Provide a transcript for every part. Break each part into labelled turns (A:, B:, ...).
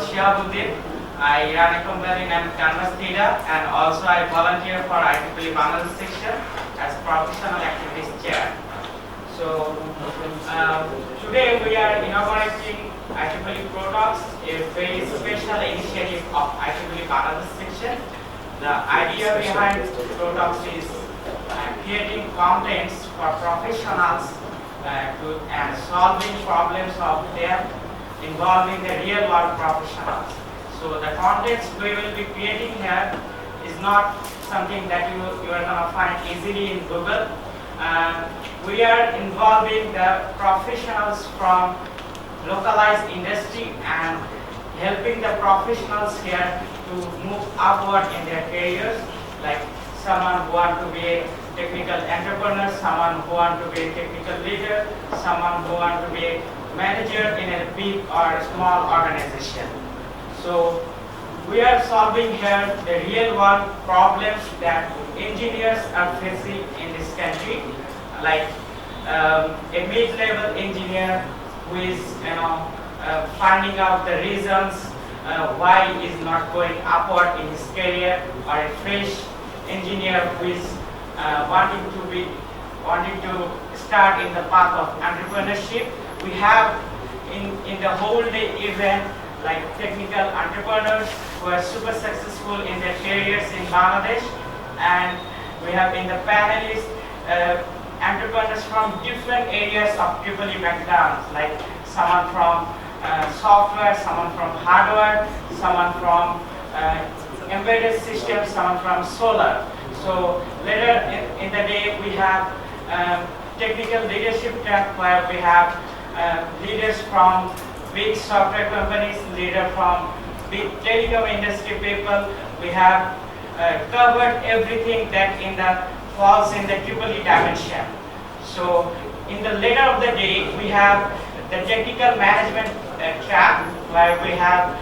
A: Shihabuddin. I run a company named Canvas Theta, and also I volunteer for IEEE Bangladesh section as professional activities chair. So today we are inaugurating IEEE PROTALKS, a very special initiative of IEEE Bangladesh section. The idea behind PROTALKS is creating contents for professionals and solving problems of them involving the real world professionals. So the contents we will be creating here is not something that you are going to find easily in Google. We are involving the professionals from localized industry and helping the professionals here to move upward in their careers, like someone who wants to be a technical entrepreneur, someone who wants to be a technical leader, someone who wants to be a manager in a big or small organization. So we are solving here the real world problems that engineers are facing in this country, like a mid-level engineer who is finding out the reasons why he is not going upward in his career, or a fresh engineer who is wanting to start in the path of entrepreneurship. We have in the whole day event like technical entrepreneurs who are super successful in their careers in Bangladesh, and we have in the panelists entrepreneurs from different areas of IEEE backgrounds, like someone from software, someone from hardware, someone from embedded systems, someone from solar. So later in the day we have technical leadership track where we have leaders from big software companies, leaders from big telecom industry people. We have covered everything that falls in the IEEE dimension. So in the later of the day we have the technical management track where we have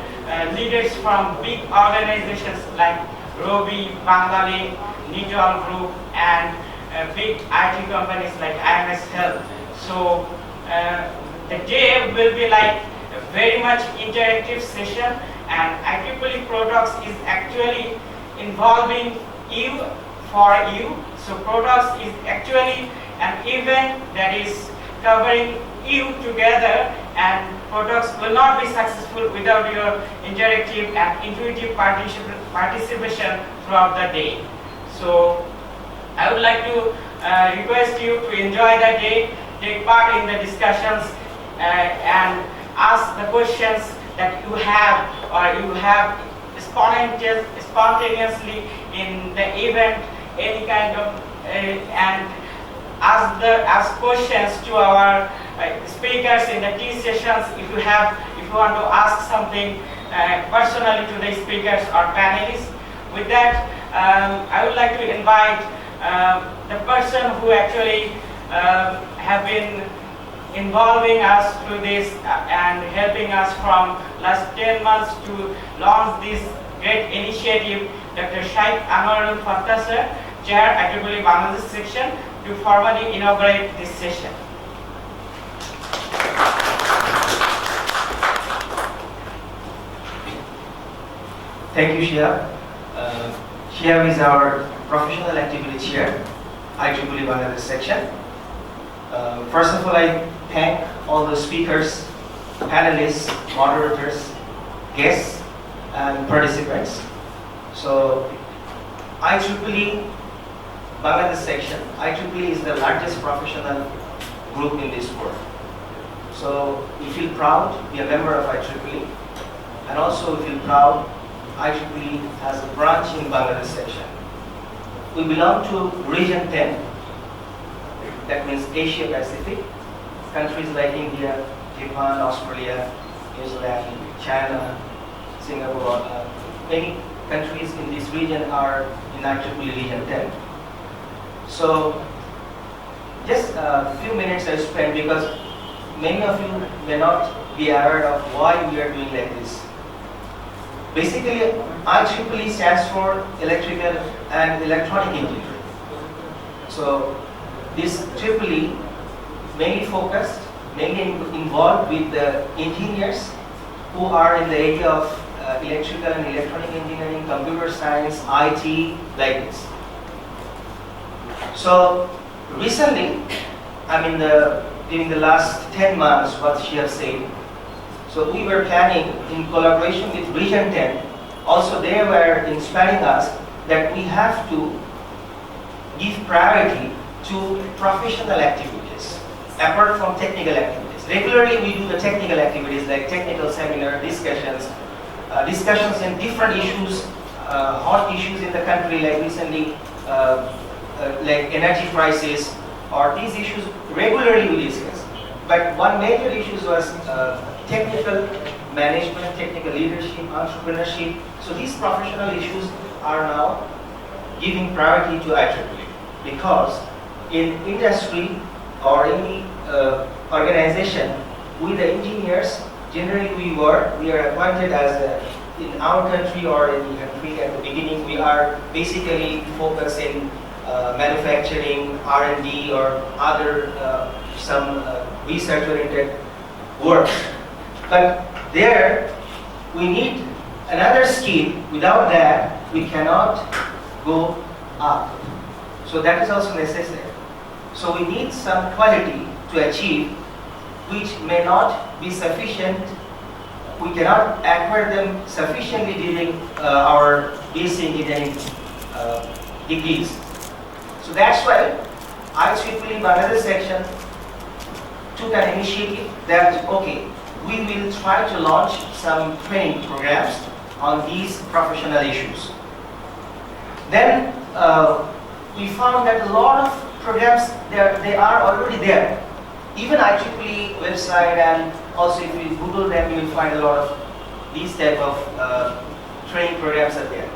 A: leaders from big organizations like Robi, Bangali, Nitol Group, and big IT companies like IMS Health. So the day will be like a very much interactive session, and IEEE PROTALKS is actually involving you for you. So PROTALKS is actually an event that is covering you together, and PROTALKS will not be successful without your interactive and intuitive participation throughout the day. So I would like to request you to enjoy the day, take part in the discussions, and ask the questions that you have or you have spontaneously in the event, any kind of and ask questions to our speakers in the tea sessions. If you want to ask something personally to the speakers or panelists. With that, I would like to invite the person who actually have been involving us through this and helping us from last 10 months to launch this great initiative, Dr. Shaikh Anwarul Fattah sir, Chair IEEE Bangladesh section, to formally inaugurate this session.
B: Thank you, Shihab. Shihab is our professional activity chair, IEEE Bangladesh section. First of all, I thank all the speakers, panelists, moderators, guests, and participants. So, IEEE Bangladesh section, IEEE is the largest professional group in this world. So, we feel proud to be a member of IEEE, and also we feel proud IEEE has a branch in Bangladesh section. We belong to Region 10, that means Asia Pacific. Countries like India, Japan, Australia, New Zealand, China, Singapore, many countries in this region are in IEEE Region 10. So, just a few minutes I spent because many of you may not be aware of why we are doing like this. Basically, IEEE stands for Electrical and Electronic Engineering. So, this IEEE mainly involved with the engineers who are in the area of electrical and electronic engineering, computer science, IT, like this. So recently, during the last 10 months, what she has said, so we were planning in collaboration with Region 10, also they were inspiring us that we have to give priority to professional activities, apart from technical activities. Regularly we do the technical activities like technical seminar, discussions in different issues, hot issues in the country, like recently, like energy prices, or these issues regularly we discuss. But one major issue was technical management, technical leadership, entrepreneurship. So these professional issues are now giving priority to IEEE, because in industry or any organization, we the engineers, generally we are appointed as in our country or in the country at the beginning, we are basically focused in manufacturing, R&D, or other some research-oriented work. But there, we need another skill. Without that, we cannot go up. So that is also necessary. So we need some quality to achieve, which may not be sufficient. We cannot acquire them sufficiently during our BSc engineering degrees. So that's why IEEE Bangladesh section took an initiative that, okay, we will try to launch some training programs on these professional issues. Then we found that a lot of programs, they are already there. Even IEEE website, and also if you Google them, you will find a lot of these type of training programs are there.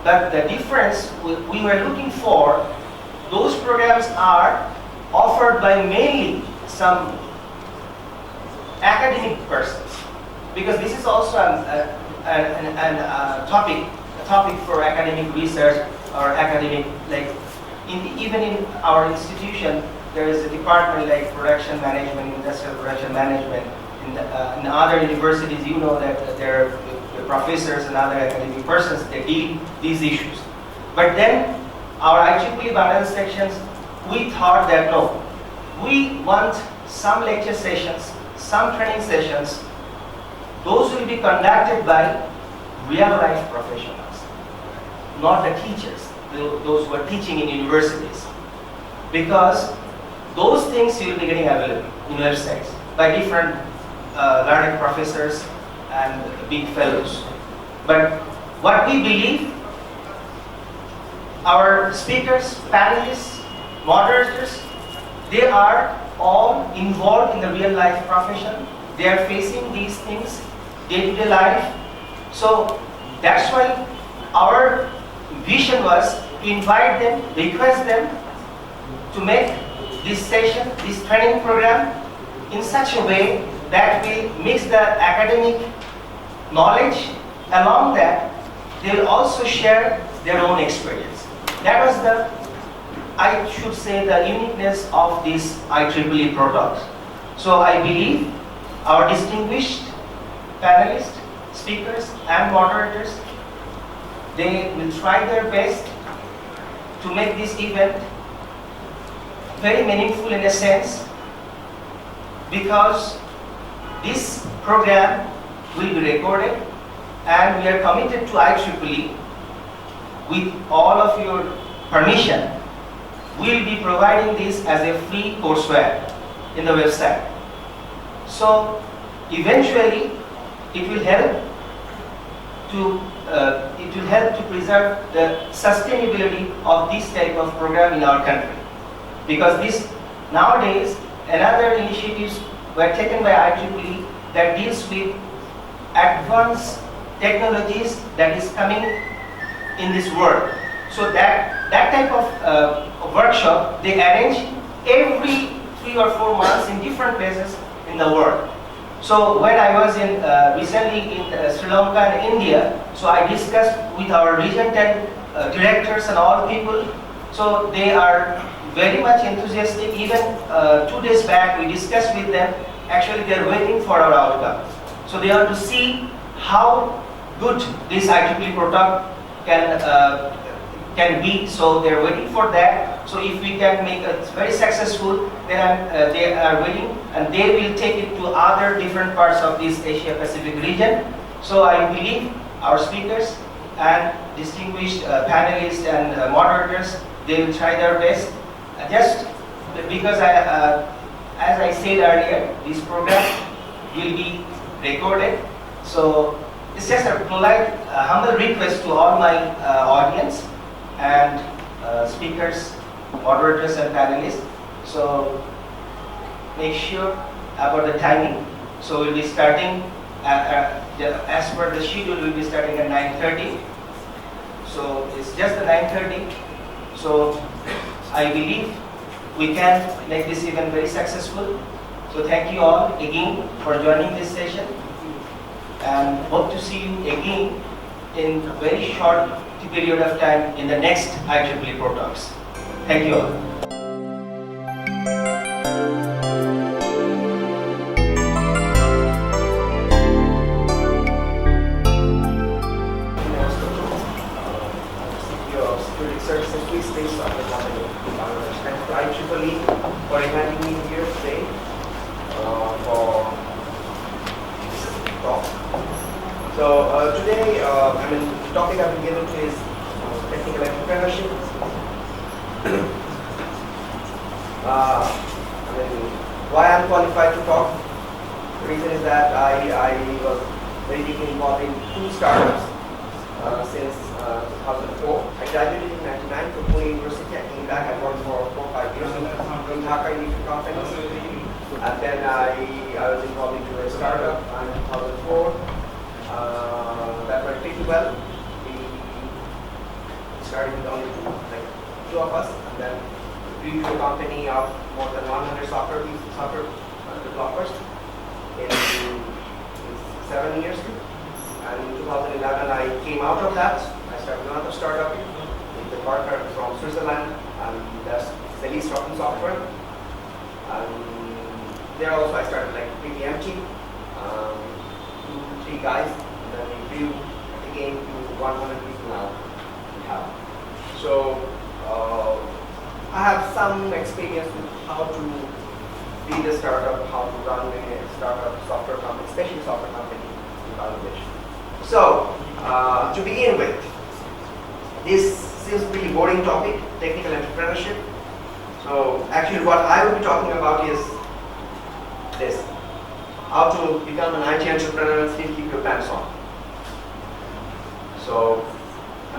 B: But the difference we were looking for, those programs are offered by mainly some academic persons, because this is also a topic for academic research or academic, like even in our institution, there is a department like production management, industrial production management. In other universities, you know that there are the professors and other academic persons, they deal these issues. But then our IEEE Bangladesh sections, we thought that no, we want some lecture sessions, some training sessions. Those will be conducted by real life professionals, not the teachers, those who are teaching in universities. Because those things you will be getting available in websites by different learned professors and big fellows. But what we believe, our speakers, panelists, moderators, they are all involved in the real life profession. They are facing these things day-to-day life. So that's why our vision was to invite them, request them to make this session, this training program in such a way that we mix the academic knowledge. Along that, they will also share their own experience. That was the, I should say, the uniqueness of this IEEE PROTALKS. So I believe our distinguished panelists, speakers, and moderators, they will try their best to make this event very meaningful in a sense, because this program will be recorded and we are committed to IEEE. With all of your permission, we will be providing this as a free courseware in the website. So eventually it will help to preserve the sustainability of this type of program in our country. Because this nowadays, another initiatives were taken by IEEE that deals with advanced technologies that is coming in this world. So that type of workshop they arrange every 3 or 4 months in different places in the world. So when I was in recently in Sri Lanka and India, so I discussed with our Region 10 directors and all people. So they are very much enthusiastic. Even 2 days back we discussed with them. Actually they are waiting for our outcome. So they want to see how good this IEEE product can be. So they're waiting for that. So if we can make it very successful, then they are waiting, and they will take it to other different parts of this Asia Pacific region. So I believe our speakers and distinguished panelists and moderators, they will try their best. Just because as I said earlier, this program will be recorded. So it's just a polite, humble request to all my audience and speakers, moderators and panelists. So make sure about the timing. So we'll be starting, as per the schedule, we'll be starting at 9:30. So it's just the 9:30. So I believe we can make this event very successful. So thank you all again for joining this session, and hope to see you again in a very short period of time in the next IEEE PROTALKS. Thank you all. Services, please stay on the company. Thanks to IEEE for inviting me here today for this talk. So today, the topic I've been given to is technical entrepreneurship. Why I'm qualified to talk? The reason is that I was very deeply involved in 2 startups since 2004. I graduated in 1999 from Pune University. I came back. I worked for 4 or 5 years in Dhaka in different companies. And then I was involved into a startup in 2004. That went pretty well. We started with only 2 of us, and then we grew to a company of more than 100 software developers in 7 years. And in 2011, I came out of that. I started another startup with a partner from Switzerland, and that's Celis Software. And there also I started pretty empty, 2-3 guys, and then we grew again to 100 people now. So I have some experience with how to lead a startup, how to run a startup software company, especially software company in Bangladesh. So to begin with, this seems a pretty boring topic, technical entrepreneurship. So actually what I will be talking about is this: how to become an IT entrepreneur and still keep your pants on. So,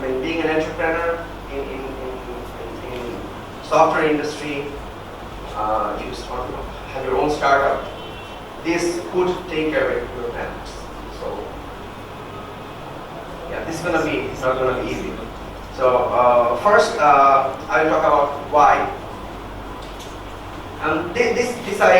B: being an entrepreneur in software industry, you have your own startup, this could take away your pants. So, yeah, this is not gonna be easy. So first, I will talk about why. This I.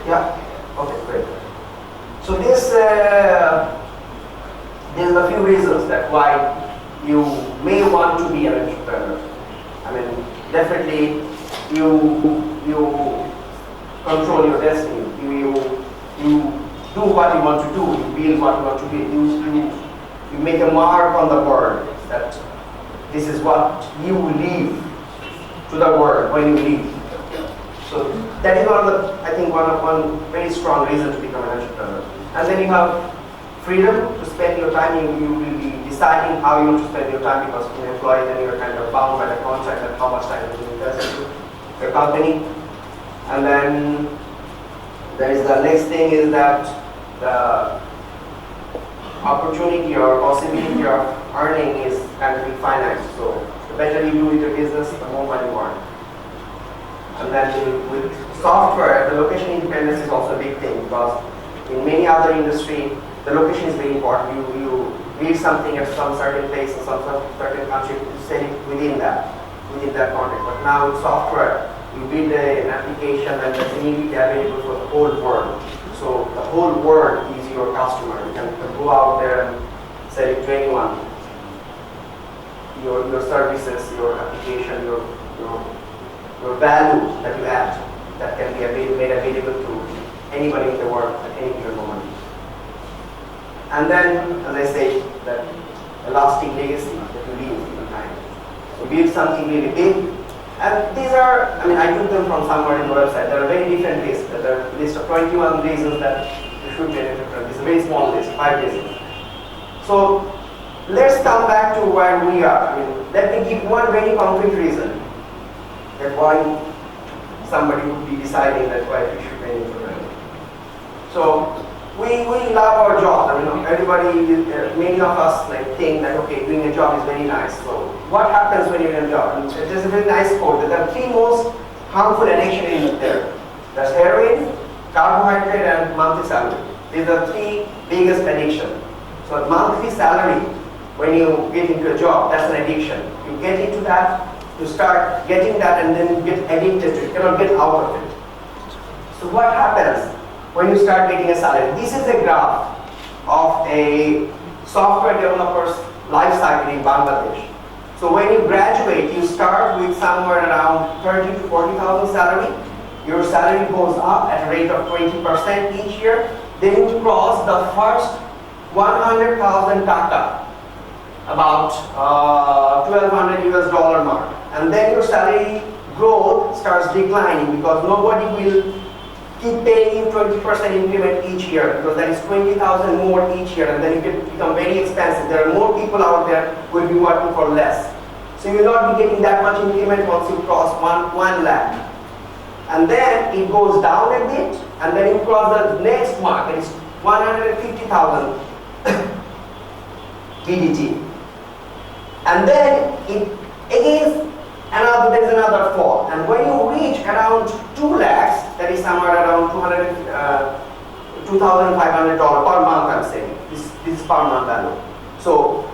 B: Yeah. Okay. Great. So there's a few reasons that why you may want to be an entrepreneur. Definitely you control your destiny. You do what you want to do. You build what you want to build. You make a mark on the world that this is what you leave to the world when you leave. So that is one very strong reason to become an entrepreneur. And then you have freedom to spend your time. You will be deciding how you want to spend your time, because as an employee then you're kind of bound by the contract and how much time you invest into your company. And then there is the next thing is that the opportunity or possibility of earning is kind of infinite. So the better you do with your business, the more money you earn. And then with software, the location independence is also a big thing, because in many other industry, the location is very important.
C: build something at some certain place in some certain country to sell it within that context. But now with software, you build an application and that's immediately available for the whole world. So the whole world is your customer. You can go out there and sell it to anyone. Your services, your application, your value that you add, that can be made available to anybody in the world at any given moment. And then, as I say, that a lasting legacy that you leave in time. So build something really big. And these are, I mean, I took them from somewhere in the website. There are very different lists. There are a list of 21 reasons that you should be an entrepreneur. It's a very small list, 5 reasons. So let's come back to where we are. I mean, let me give one very concrete reason that why somebody would be deciding that why we should be an entrepreneur. So we love our job. I mean, everybody, many of us think that okay, doing a job is very nice. So what happens when you're in a job? And there's a very nice quote that there are 3 most harmful addictions in there. That's heroin, carbohydrate, and monthly salary. These are 3 biggest addictions. So monthly salary, when you get into a job, that's an addiction. You get into that, you start getting that, and then you get addicted to it. You cannot get out of it. So what happens when you start getting a salary? This is a graph of a software developer's life cycle in Bangladesh. So when you graduate, you start with somewhere around 30 to 40,000 salary. Your salary goes up at a rate of 20% each year. Then you cross the first 100,000 taka, about $1,200 US mark. And then your salary growth starts declining because nobody will keep paying you 20% increment each year, because that is 20,000 more each year, and then it can become very expensive. There are more people out there who will be working for less. So you will not be getting that much increment once you cross 1 lakh. And then it goes down a bit, and then you cross the next mark, it is 150,000 BDT. And then it again there's another fall, and when you reach around 2 lakhs, that is somewhere around $2,500 per month, I'm saying. This is per month value. So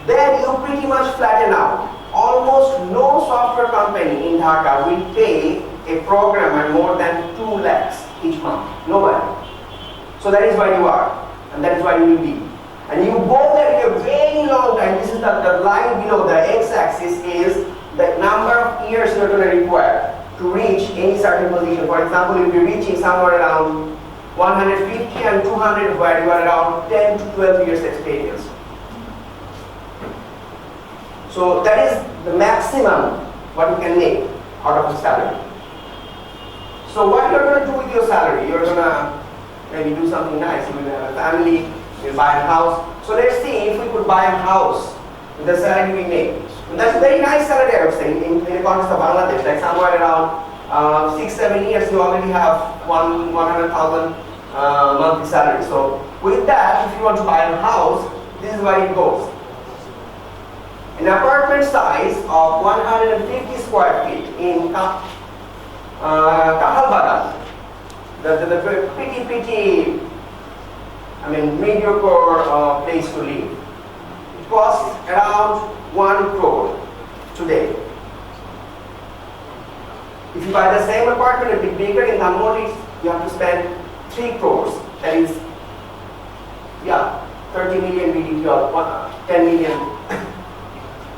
C: then you pretty much flatten out. Almost no software company in Dhaka will pay a programmer more than 2 lakhs each month. Nobody. So that is where you are, and that is where you will be. And you go there in a very long time. This is the line below, the x-axis is the number of years you're going to require to reach any certain position. For example, if you're reaching somewhere around 150 and 200, where you are around 10 to 12 years experience. So that is the maximum what you can make out of a salary. So what you're going to do with your salary? You're going to maybe do something nice. You will have a family, you will buy a house. So let's see if we could buy a house with the salary we make. And that's a very nice salary, I would say, in the context of Bangladesh. Like somewhere around 6-7 years, you already have 100,000 monthly salary. So with that, if you want to buy a house, this is where it goes. An apartment size of 150 square feet in Kahalbagan, the pretty, I mean, mediocre place to live. It costs around 1 crore today. If you buy the same apartment a bit bigger in Dhanmodi, you have to spend 3 crores. That is, 30 million BDT or 10 million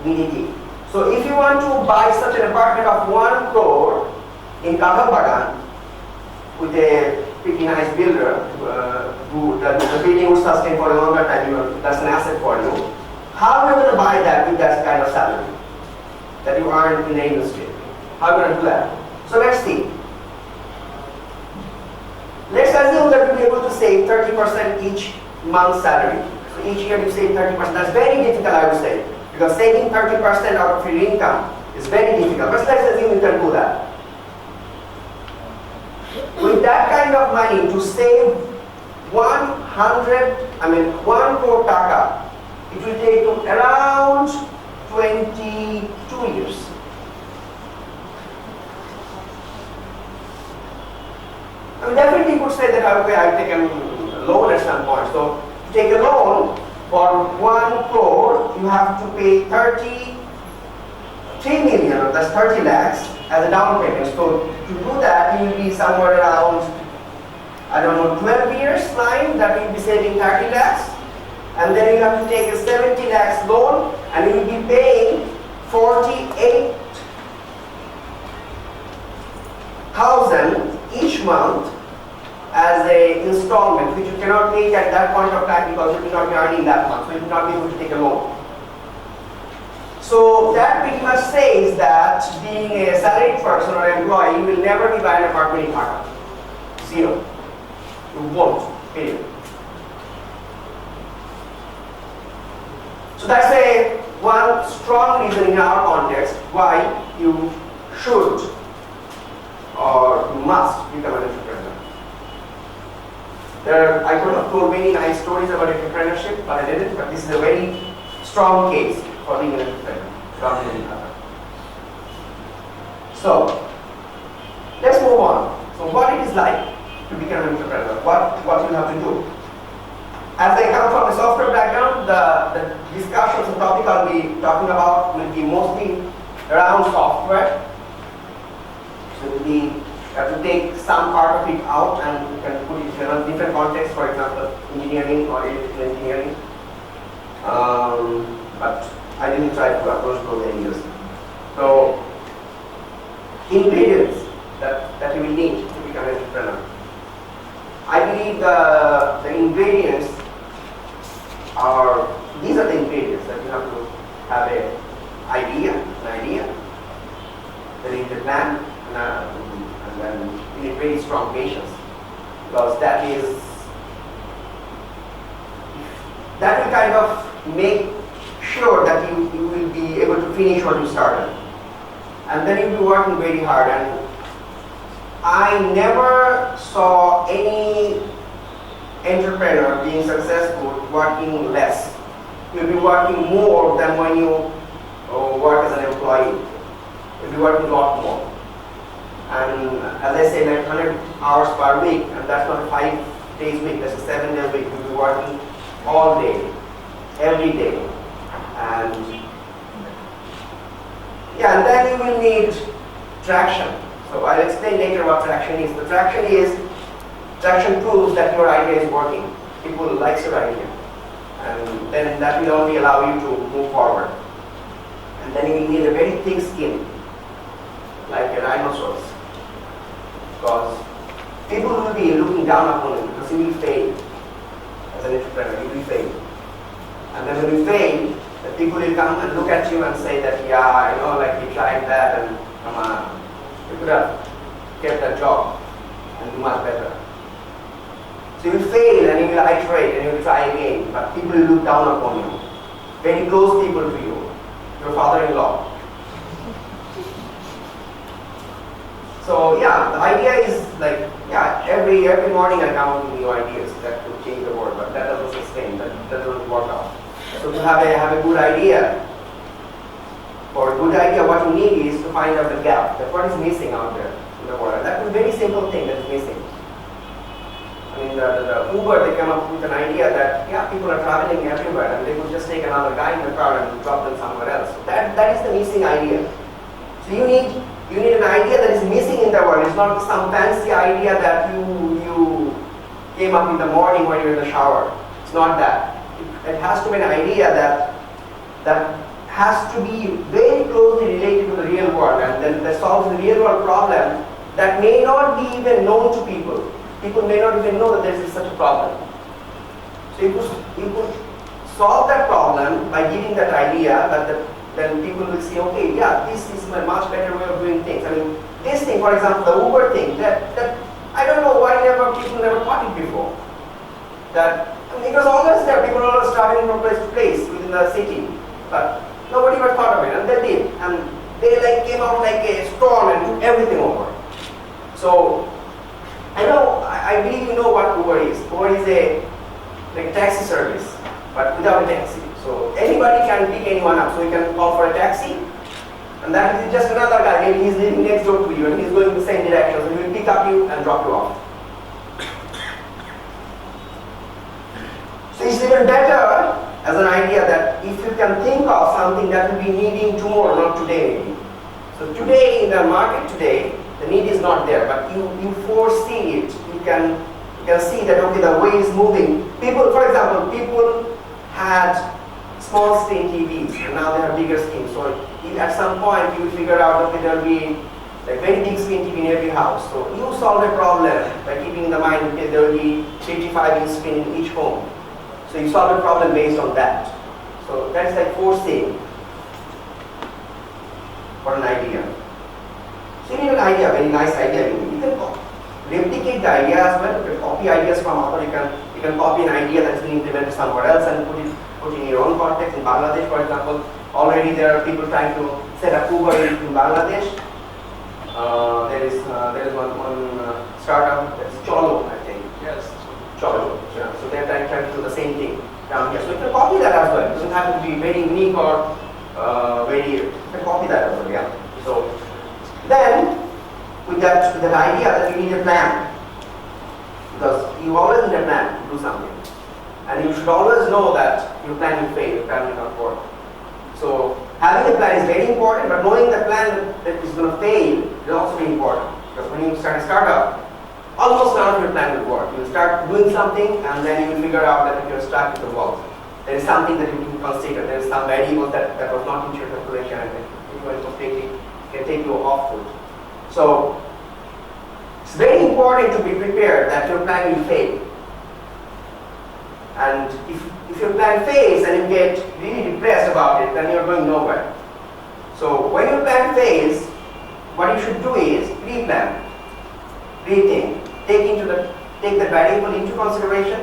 C: BDT. So if you want to buy such an apartment of 1 crore in Kahalbagan with a pretty nice builder, the building would sustain for a longer time, that's an asset for you. How are you going to buy that with that kind of salary that you earn in the industry? How are you going to do that? So let's see. Let's assume that you'll be able to save 30% each month's salary. So each year you save 30%. That's very difficult, I would say, because saving 30% out of your income is very difficult. But let's assume you can do that. With that kind of money, to save 1 crore taka, it will take you around 22 years. I mean, definitely you could say that, okay, I'll take a loan at some point. So to take a loan, For 1 crore, you have to pay 3 million, that's 30 lakhs as a down payment. So to do that, you will be somewhere around, I don't know, 12 years line, that you will be saving 30 lakhs. And then you have to take a 70 lakhs loan, and you will be paying 48,000 each month as a installment, which you cannot take at that point of time because you will not be earning that much, so you will not be able to take a loan. So that pretty much says that being a salaried person or employee, you will never be buying an apartment in Dhaka. Zero. You won't. Period. So that's one strong reason in our context why you should or you must become an entrepreneur. I could have told many nice stories about entrepreneurship, but I didn't. But this is a very strong case for being an entrepreneur. So let's move on. So what it is like to become an entrepreneur? What you have to do? As I come from a software background, the discussions and topic I'll be talking about will be mostly around software. So you have to take some part of it out and you can put it in a different context, for example, engineering or electrical engineering. But I didn't try to approach those areas. So, ingredients that you will need to become an entrepreneur. I believe the ingredients these are the ingredients that you have to have an idea, then you need a plan, and then you need very strong patience, because that will kind of make sure that you will be able to finish what you started. And then you'll be working very hard. And I never saw any entrepreneur being successful working less. You'll be working more than when you work as an employee. You'll be working a lot more. And as I say, like 100 hours per week, and that's not a 5 days week, that's a 7 day week. You'll be working all day, every day. And yeah, and then you will need traction. So I'll explain later what traction is. The traction proves that your idea is working. People like your idea. And then that will only allow you to move forward. And then you will need a very thick skin, like a rhinoceros. Because people will be looking down upon you because you will fail as an entrepreneur. You will fail. And then when you fail, the people will come and look at you and say that, yeah, like you tried that and come on, you could have kept that job and do much better. So you will fail and you will iterate and you will try again, but people will look down upon you. Very close people to you, your father-in-law. So yeah, the idea is like, yeah, every morning I come up with new ideas that could change the world, but that doesn't sustain, that doesn't work out. So to have a good idea, for a good idea, what you need is to find out the gap, that what is missing out there in the world. That's a very simple thing that is missing. I mean, the Uber, they come up with an idea that, yeah, people are traveling everywhere and they could just take another guy in the car and drop them somewhere else. So that is the missing idea. So you need an idea that is missing in the world. It's not some fancy idea that you came up in the morning when you're in the shower. It's not that. It has to be an idea that has to be very closely related to the real world, and then that solves the real world problem that may not be even known to people. People may not even know that there is such a problem. So you could solve that problem by giving that idea, then people will say, okay, yeah, this is a much better way of doing things. I mean, this thing, for example, the Uber thing, that I don't know why people never thought it before. It was always there, people were always traveling from place to place within the city, but nobody ever thought of it, and they did. And they came out like a storm and took everything over. So, I believe you know what Uber is. Uber is a taxi service, but without a taxi. So anybody can pick anyone up. So you can call for a taxi, and that is just another guy. Maybe he's living next door to you and he's going in the same direction. So he will pick up you and drop you off. So it's even better as an idea that if you can think of something that will be needing tomorrow, not today. So today, in the market today, the need is not there, but you foresee it. You can see that, okay, the way is moving. People, for example, people had small screen TVs and now they have bigger screens. So at some point you will figure out, okay, there will be like very big screen TV in every house. So you solve a problem by keeping in the mind, okay, there will be 55-inch screen in each home. So you solve a problem based on that. So that's like foreseeing for an idea. So you need an idea, very nice idea. You can replicate the idea as well. You can copy ideas from other. You can copy an idea that's been implemented somewhere else and put in your own context. In Bangladesh, for example, already there are people trying to set up Uber in Bangladesh. There is one startup that's Cholo, I think. Yes. Cholo. Yeah. So they're trying to do the same thing down here. So you can copy that as well. It doesn't have to be very unique or you can copy that as well. Yeah. So then with that idea that you need a plan, because you always need a plan to do something, and you should always know that your plan will fail, your plan will not work. So having a plan is very important, but knowing the plan that is going to fail is also very important, because when you start a startup, almost none of your plan will work. You will start doing something and then you will figure out that if you're stuck with the wall, there is something that you can consider. There is some variable that was not into your calculation and it will completely can take you off foot. So it's very important to be prepared that your plan will fail. And if your plan fails and you get really depressed about it, then you're going nowhere. So when your plan fails, what you should do is pre-plan, rethink, take the variable into consideration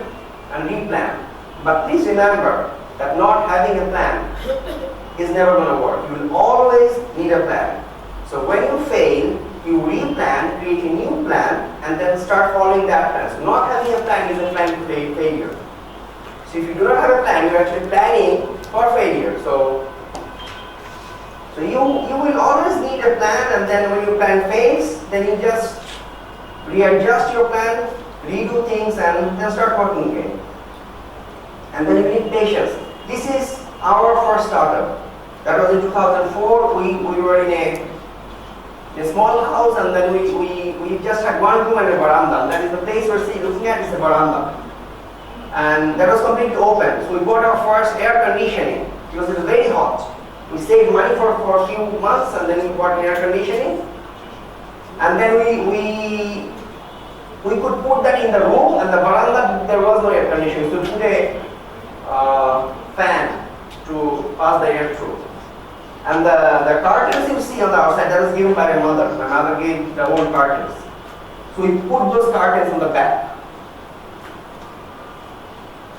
C: and replan. But please remember that not having a plan is never going to work. You will always need a plan. So when you fail, you replan, create a new plan, and then start following that plan. So not having a plan is a plan to failure. So if you do not have a plan, you're actually planning for failure. So you will always need a plan, and then when your plan fails, then you just readjust your plan, redo things, and then start working again. And then you need patience. This is our first startup. That was in 2004. We were in a small house, and then we just had one room and a veranda. That is the place we're looking at is the veranda. And that was completely open. So we bought our first air conditioning because it was very hot. We saved money for a few months, and then we bought air conditioning. And then we could put that in the room, and the veranda there was no air conditioning. So we put a fan to pass the air through. And the curtains you see on the outside, that was given by my mother. My mother gave the old curtains. So we put those curtains on the back.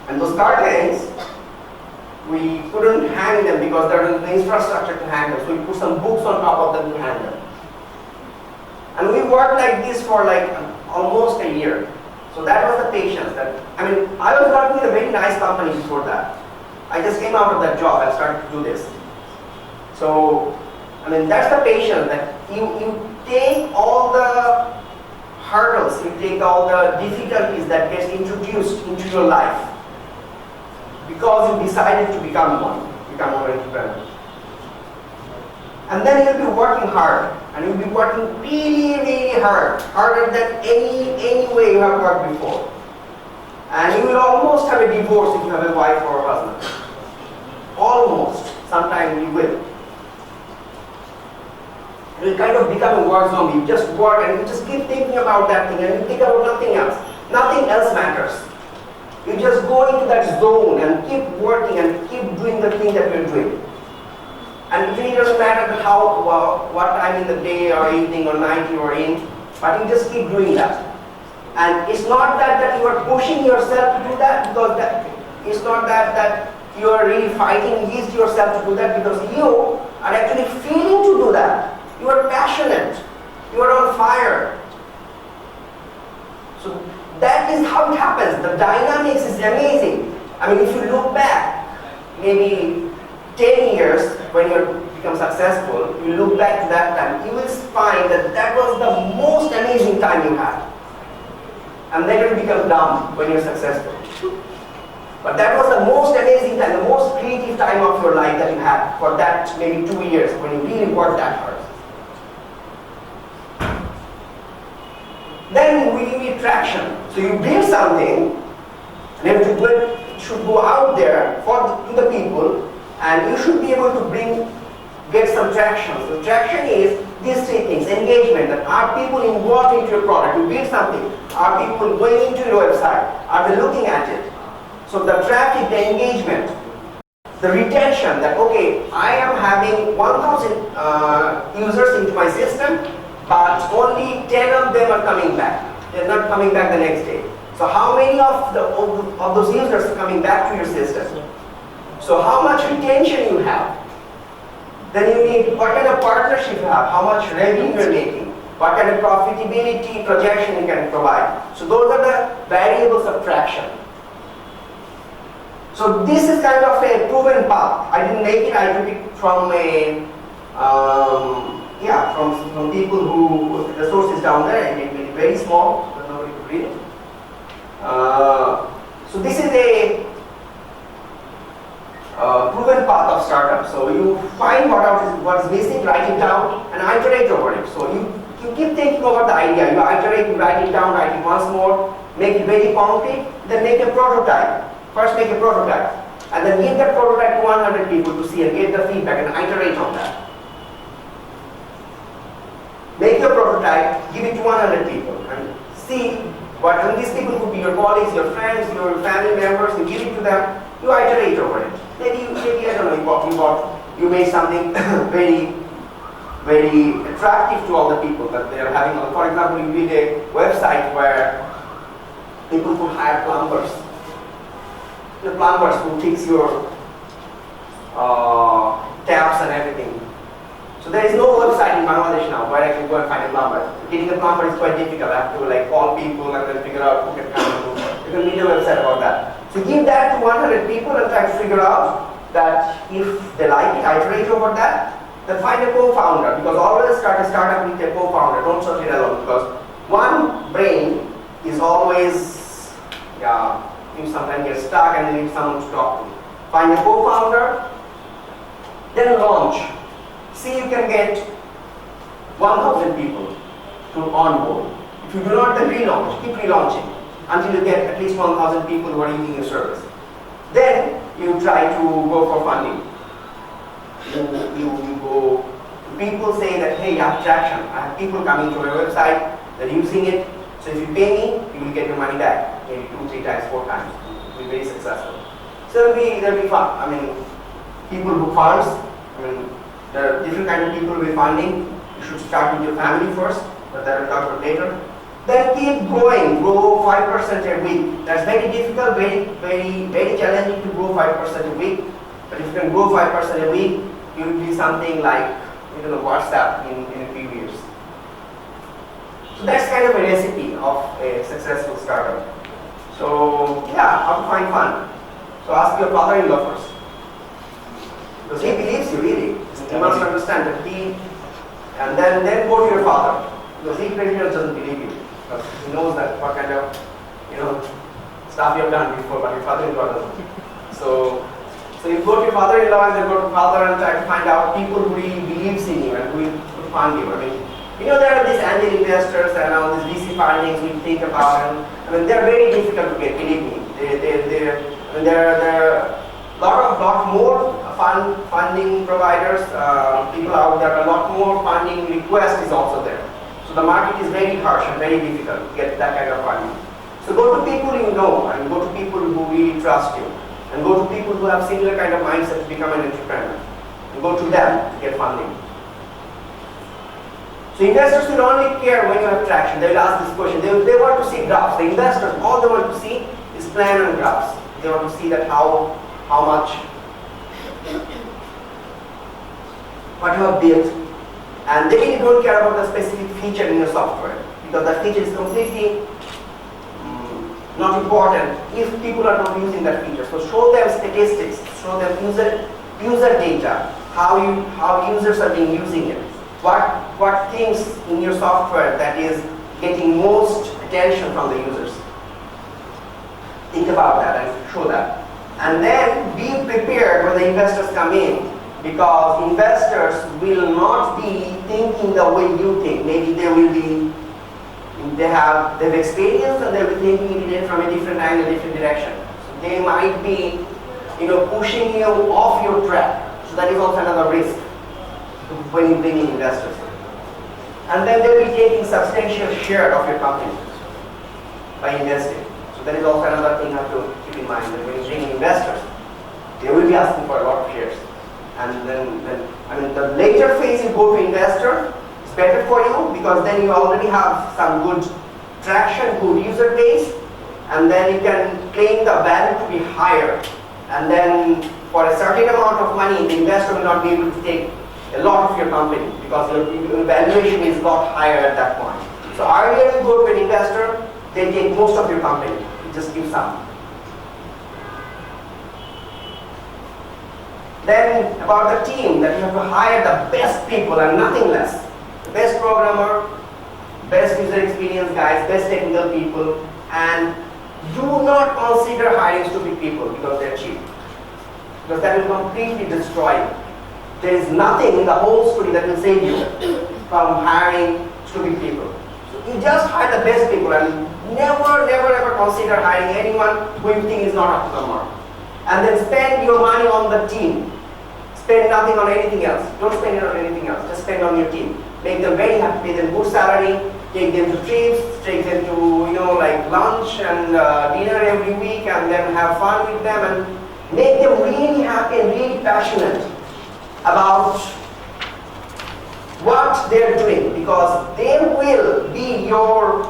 C: And those curtains, we couldn't hang them because there was no infrastructure to hang them. So we put some books on top of them to hang them. And we worked like this for like almost a year. So that was the patience. I was working in a very nice company before that. I just came out of that job and started to do this. So, that's the patience that you take all the hurdles, you take all the difficulties that gets introduced into your life because you decided to become an entrepreneur. And then you'll be working hard, and you'll be working really, really hard, harder than any way you have worked before. And you will almost have a divorce if you have a wife or a husband. Almost. Sometimes you will. You will kind of become a work zombie. You just work and you just keep thinking about that thing and you think about nothing else. Nothing else matters. You just go into that zone and keep working and keep doing the thing that you're doing. And it really doesn't matter what time in the day or evening or night you are in, but you just keep doing that. And it's not that you are pushing yourself to do that, because it's not that you are really fighting against yourself to do that, because you are actually feeling to do that. You are passionate. You are on fire. So that is how it happens. The dynamics is amazing. If you look back, maybe 10 years when you become successful, you look back to that time, you will find that was the most amazing time you had. And then you become dumb when you're successful. But that was the most amazing time, the most creative time of your life that you had for that maybe 2 years when you really worked that hard. Then we need traction. So you build something, and you have to it should go out there to the people, and you should be able to get some traction. So traction is these three things: engagement. That are people involved into your product? You build something. Are people going into your website? Are they looking at it? So the traffic, the engagement, the retention. That okay, I am having 1,000 users into my system, but only 10 of them are coming back. They're not coming back the next day. So how many of those users are coming back to your system? So how much retention you have? Then you need what kind of partnership you have, how much revenue you're making, what kind of profitability projection you can provide. So those are the variables of traction. So this is kind of a proven path. I didn't make it, I took it from from people who, the source is down there, and it's very small, so nobody could read it. So this is a proven path of startup. So you find what is missing, write it down, and iterate over it. So you keep thinking over the idea. You iterate, you write it down, write it once more, make it very concrete, then make a prototype. First make a prototype, and then give that prototype to 100 people to see and get the feedback and iterate on that. Make your prototype, give it to 100 people, and see what, and these people could be your colleagues, your friends, your family members. You give it to them, you iterate over it. Maybe I don't know, you made something very, very attractive to all the people that they are having. For example, you build a website where people could hire plumbers. The plumbers who fix your taps and everything. So there is no website in Bangladesh now where I can go and find a plumber. Getting a plumber is quite difficult. I have to call people and then figure out who can come and do. You can need a website about that. So give that to 100 people and try to figure out that if they like it, iterate over that. Then find a co-founder, because always start a startup with a co-founder. Don't start it alone, because one brain is always you sometimes get stuck and you need someone to talk to. Find a co-founder, then launch. See you can get 1,000 people to onboard. If you do not, then relaunch. Keep relaunching until you get at least 1,000 people who are using your service. Then you try to go for funding. You go. People say that, hey, I have traction. I have people coming to my website. They're using it. So if you pay me, you will get your money back. Maybe 2, 3 times, 4 times. You'll be very successful. So there'll be fun. I mean, people who funds. There are different kinds of people who will be funding. You should start with your family first, but that will talk about later. Then keep growing, grow 5% a week. That's very difficult, very challenging to grow 5% a week. But if you can grow 5% a week, you will be something like WhatsApp in a few years. So that's kind of a recipe of a successful startup. So how to find fun. So ask your father-in-law first. Because he believes you really. You must understand that and then go to your father. Because he pretty much doesn't believe you. Because he knows that what kind of stuff you have done before, but your father-in-law doesn't. So you go to your father-in-law and then go to father and try to find out people who really believes in you and who will fund you. There are these angel investors and all these VC fundings we think about, and they're very difficult to get, believe me. There are a lot more funding providers, people out there, a lot more funding request is also there. So the market is very harsh and very difficult to get that kind of funding. So go to people you know, and go to people who really trust you, and go to people who have similar kind of mindset to become an entrepreneur, and go to them to get funding. So investors will only care when you have traction. They will ask this question. They want to see graphs. The investors, all they want to see is plan and graphs. They want to see that how much, what you have built, and they really don't care about the specific feature in your software, because that feature is completely not important if people are not using that feature. So show them statistics, show them user data, how users are being using it. What things in your software that is getting most attention from the users. Think about that and show that. And then be prepared when the investors come in, because investors will not be thinking the way you think. Maybe they have experience and they'll be thinking it from a different angle, different direction. So they might be, pushing you off your track. So that is also another risk when you bring in investors. And then they'll be taking substantial share of your company by investing. So that is also another thing you have to keep in mind, that when you bring in investors, they will be asking for a lot of shares. And then the later phase you go to investor, it's better for you, because then you already have some good traction, good user base, and then you can claim the value to be higher. And then for a certain amount of money, the investor will not be able to take a lot of your company, because your valuation is a lot higher at that point. So earlier you go to an investor, they take most of your company, you just give some. Then about the team, that you have to hire the best people and nothing less. The best programmer, best user experience guys, best technical people, and do not consider hiring stupid people because they're cheap. Because that will completely destroy you. There is nothing in the whole story that will save you from hiring stupid people. So you just hire the best people, and never ever consider hiring anyone who you think is not up to the mark. And then spend your money on the team. Spend nothing on anything else. Don't spend it on anything else. Just spend on your team. Make them very happy, pay them good salary, take them to trips, take them to like lunch and dinner every week, and then have fun with them, and make them really happy and really passionate about what they're doing, because they will be your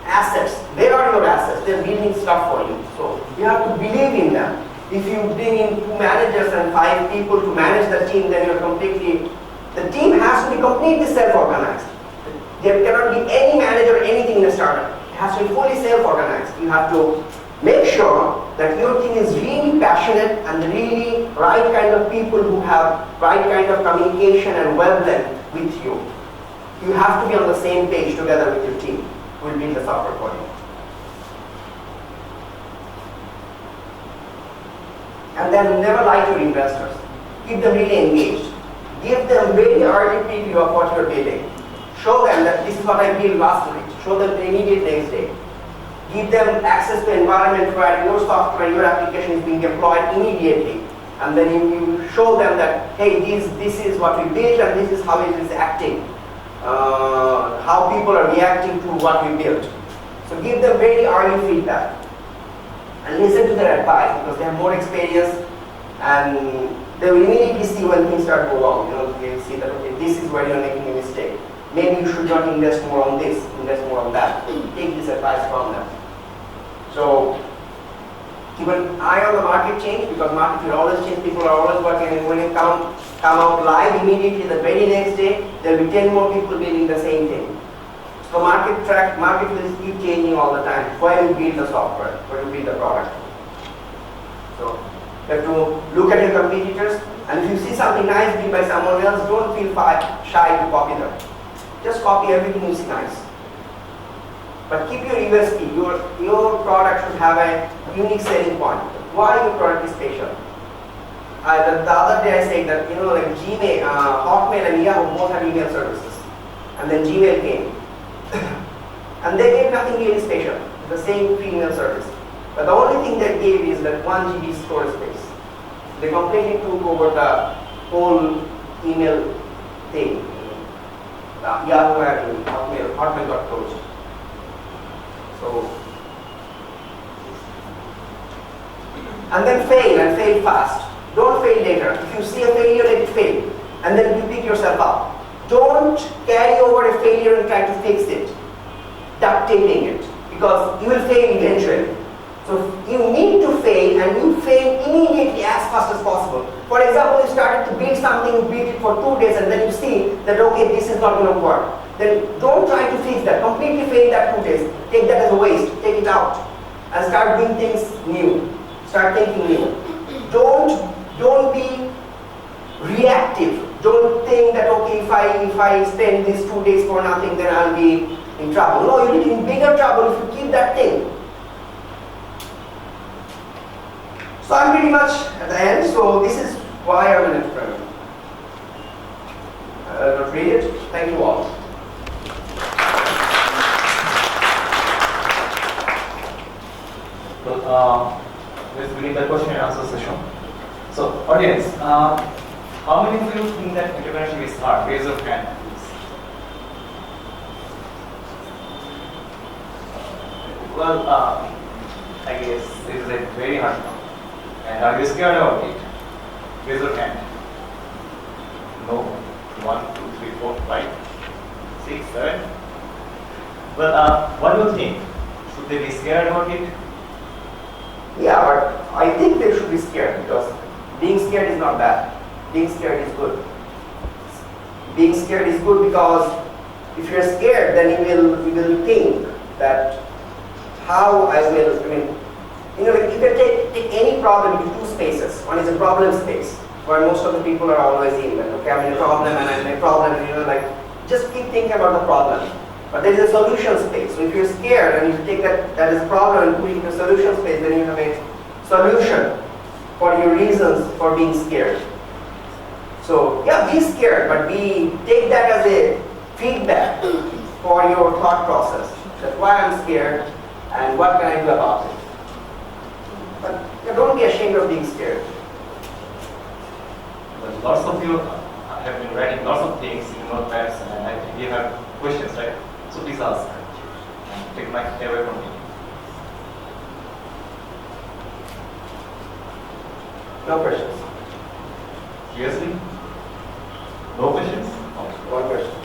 C: assets. They are your assets. They're building stuff for you. So you have to believe in them. If you bring in 2 managers and 5 people to manage the team, then the team has to be completely self-organized. There cannot be any manager or anything in a startup. It has to be fully self-organized. You have to make sure that your team is really passionate and really right kind of people who have right kind of communication and wavelength with you. You have to be on the same page together with your team who will build the software for you. And then never lie to your investors. Keep them really engaged. Give them very early preview of what you're building. Show them that this is what I built last night. Show them the immediate next day. Give them access to environment where your software, your application is being deployed immediately. And then you show them that, hey, this is what we built and this is how it is acting. How people are reacting to what we built. So give them very early feedback. And listen to their advice, because they have more experience, and they will immediately see when things start to go wrong. They will see that, okay, this is where you're making a mistake. Maybe you should not invest more on this, invest more on that. Take this advice from them. So keep an eye on the market change, because market will always change. People are always working, and when you come out live immediately the very next day, there will be 10 more people building the same thing. So market will keep changing all the time. Where you build the software, where you build the product. So you have to look at your competitors, and if you see something nice built by someone else, don't feel shy to copy them. Just copy everything you see nice. But keep your USP. Your product should have a unique selling point. Why your product is special? The other day I said that like Gmail, Hotmail and Yahoo both have email services, and then Gmail came. And they gave nothing really special, the same free email service. But the only thing they gave is that 1 GB storage space. They completely took over the whole email thing. Yahoo and Hotmail got closed. So, and then fail fast. Don't fail later. If you see a failure, let it fail. And then you pick yourself up. Don't carry over a failure and try to fix it, duct taping it, because you will fail eventually. So you need to fail, and you fail immediately as fast as possible. For example, you started to build something, you built it for 2 days, and then you see that, okay, this is not going to work. Then don't try to fix that. Completely fail that 2 days. Take that as a waste. Take it out. And start doing things new. Start thinking new. Don't be reactive. Don't think that, okay, if I spend these 2 days for nothing, then I'll be in trouble. No, you'll be in bigger trouble if you keep that thing. So I'm pretty much at the end, so this is why I'm an entrepreneur. I'll read it. Thank you all.
D: Well, let's begin the question and answer session. So, audience, how many of you think that entrepreneurship is hard? Raise your hand, please. Well, I guess it is a very hard one. And are you scared about it? Raise your hand. No. 1, 2, 3, 4, 5, 6, 7. Well, what do you think? Should they be scared about it?
C: Yeah, but I think they should be scared, because being scared is not bad. Being scared is good. Being scared is good because if you're scared, then you will think that how I will, like you can take any problem into two spaces. One is a problem space, where most of the people are always in, like, okay, I'm in a problem and I'm in a problem, and like, just keep thinking about the problem. But there is a solution space. So if you're scared and you take that is a problem and put it in a solution space, then you have a solution for your reasons for being scared. So yeah, be scared, but take that as a feedback for your thought process. That's why I'm scared and what can I do about it. But don't be ashamed of being scared.
D: But lots of you have been writing lots of things in notepads, and I think you have questions, right? So please ask and take my away from me.
C: No questions.
D: Seriously? No questions?
C: One question.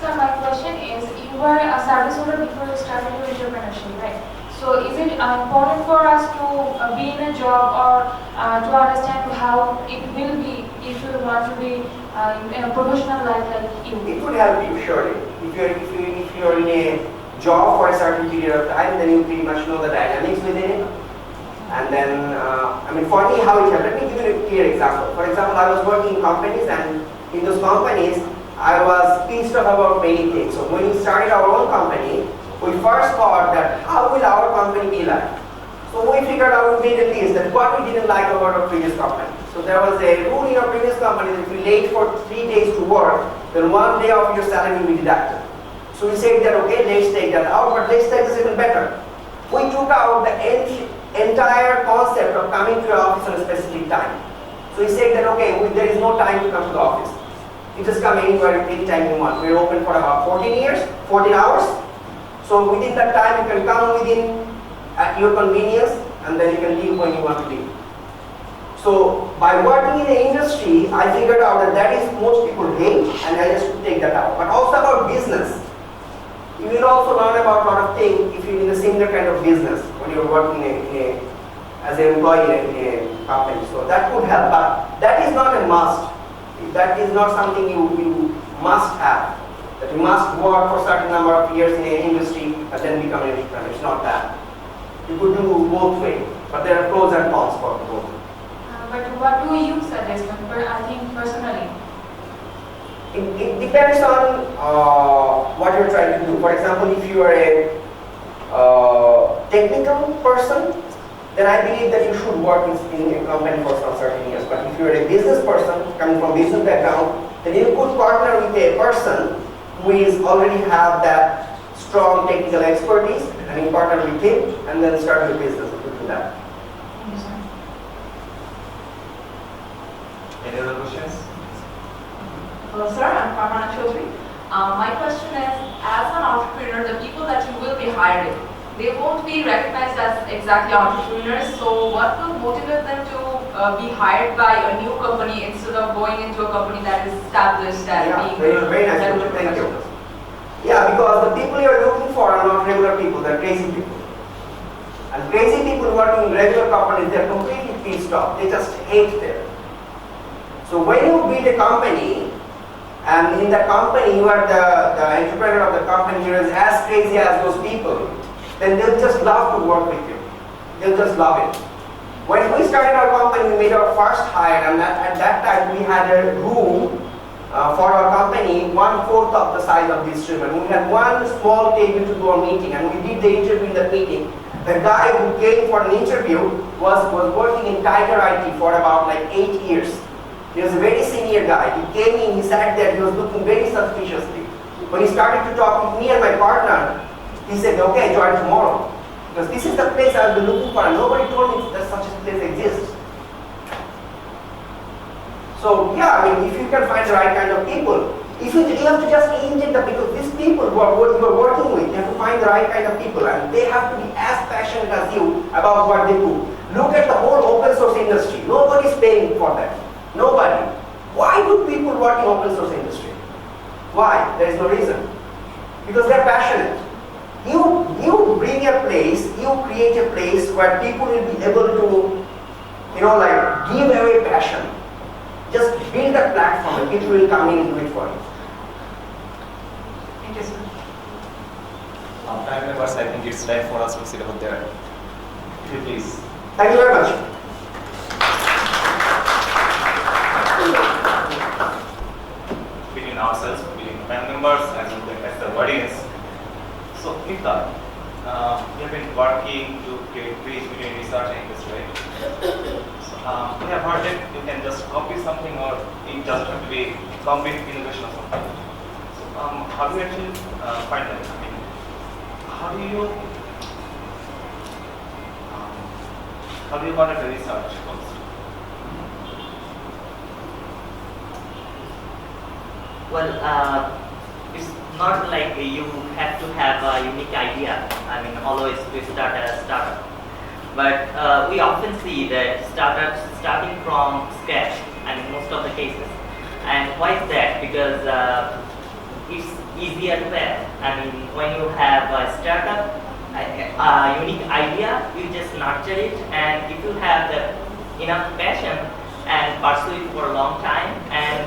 E: So my question is, you were a service owner before you started your entrepreneurship, right? So is it important for us to be in a job or to understand how it will be if you want to be in a professional life like you?
C: It would help you, surely. If you're in a job for a certain period of time, then you pretty much know the dynamics within it. And then, for me, how it helped. Let me give you a clear example. For example, I was working in companies, and in those companies, I was pissed off about many things. So when we started our own company, we first thought that how will our company be like? So we figured out, we made a list that what we didn't like about our previous company. So there was a rule in our previous company that if you late for 3 days to work, then 1 day of your salary will be deducted. So we said that, okay, let's take that out, but let's take this even better. We took out the entire concept of coming to your office on a specific time. So we said that, okay, there is no time to come to the office. You just come anywhere, anytime you want. We're open for about 14 hours. So within that time, you can come within at your convenience, and then you can leave when you want to leave. So by working in the industry, I figured out that is most people hate, and I just take that out. But also about business. You will also learn about a lot of things if you're in a similar kind of business when you're working as an employee in a company. So that could help, but that is not a must. That is not something you must have. That you must work for a certain number of years in an industry and then become an entrepreneur. It's not that. You could do both ways, but there are pros and cons for both.
E: But what do you suggest? I think personally.
C: It depends on what you're trying to do. For example, if you are a technical person, then I believe that you should work in a company for some certain years. But if you're a business person coming from business background, then you could partner with a person who is already have that strong technical expertise, and you partner with him and then start your business. You could do that.
D: Any other questions?
F: Hello sir, I'm Parmana Chaudhary. My question is, as an entrepreneur, the people that you will be hiring, they won't be recognized as exactly entrepreneurs, so what will motivate them to be hired by a new company instead of going into a company that is established as being
C: very nice. Thank you. Yeah, because the people you're looking for are not regular people, they're crazy people. And crazy people working in regular companies, they're completely pissed off. They just hate them. So when you build a company, and in the company you are the entrepreneur of the company, you're as crazy as those people, then they'll just love to work with you. They'll just love it. When we started our company, we made our first hire, and at that time we had a room for our company 1/4 of the size of this room, and we had one small table to do a meeting, and we did the interview in the meeting. The guy who came for an interview was working in Tiger IT for about like 8 years. He was a very senior guy. He came in, he sat there, he was looking very suspiciously. When he started to talk with me and my partner, he said, okay, join tomorrow. Because this is the place I've been looking for, and nobody told me that such a place exists. So yeah, I mean, if you can find the right kind of people, if you have to just inject the people, these people who are working with, you have to find the right kind of people, and they have to be as passionate as you about what they do. Look at the whole open source industry. Nobody is paying for that. Nobody. Why do people work in open source industry? Why? There is no reason. Because they're passionate. You bring a place, you create a place where people will be able to, like give away passion. Just build a platform and people will come in and do it for you.
E: Thank you, sir.
D: Time members, I think it's time for us to sit over there. If you please.
C: Thank you very much.
D: Between ourselves, between panel members, as well as the audience. So, Nita, we have been working to create bridge between research and industry, right? So, we have heard that you can just copy something, or it doesn't have to be complete innovation or something. So, how do you actually find that? I mean, how do you conduct the research first?
G: Well, it's not like you have to have a unique idea. I mean, always we start as a startup. But we often see that startups starting from scratch, I mean, most of the cases. And why is that? Because it's easier to pass. I mean, when you have a startup, a unique idea, you just nurture it, and if you have the enough passion and pursue it for a long time, and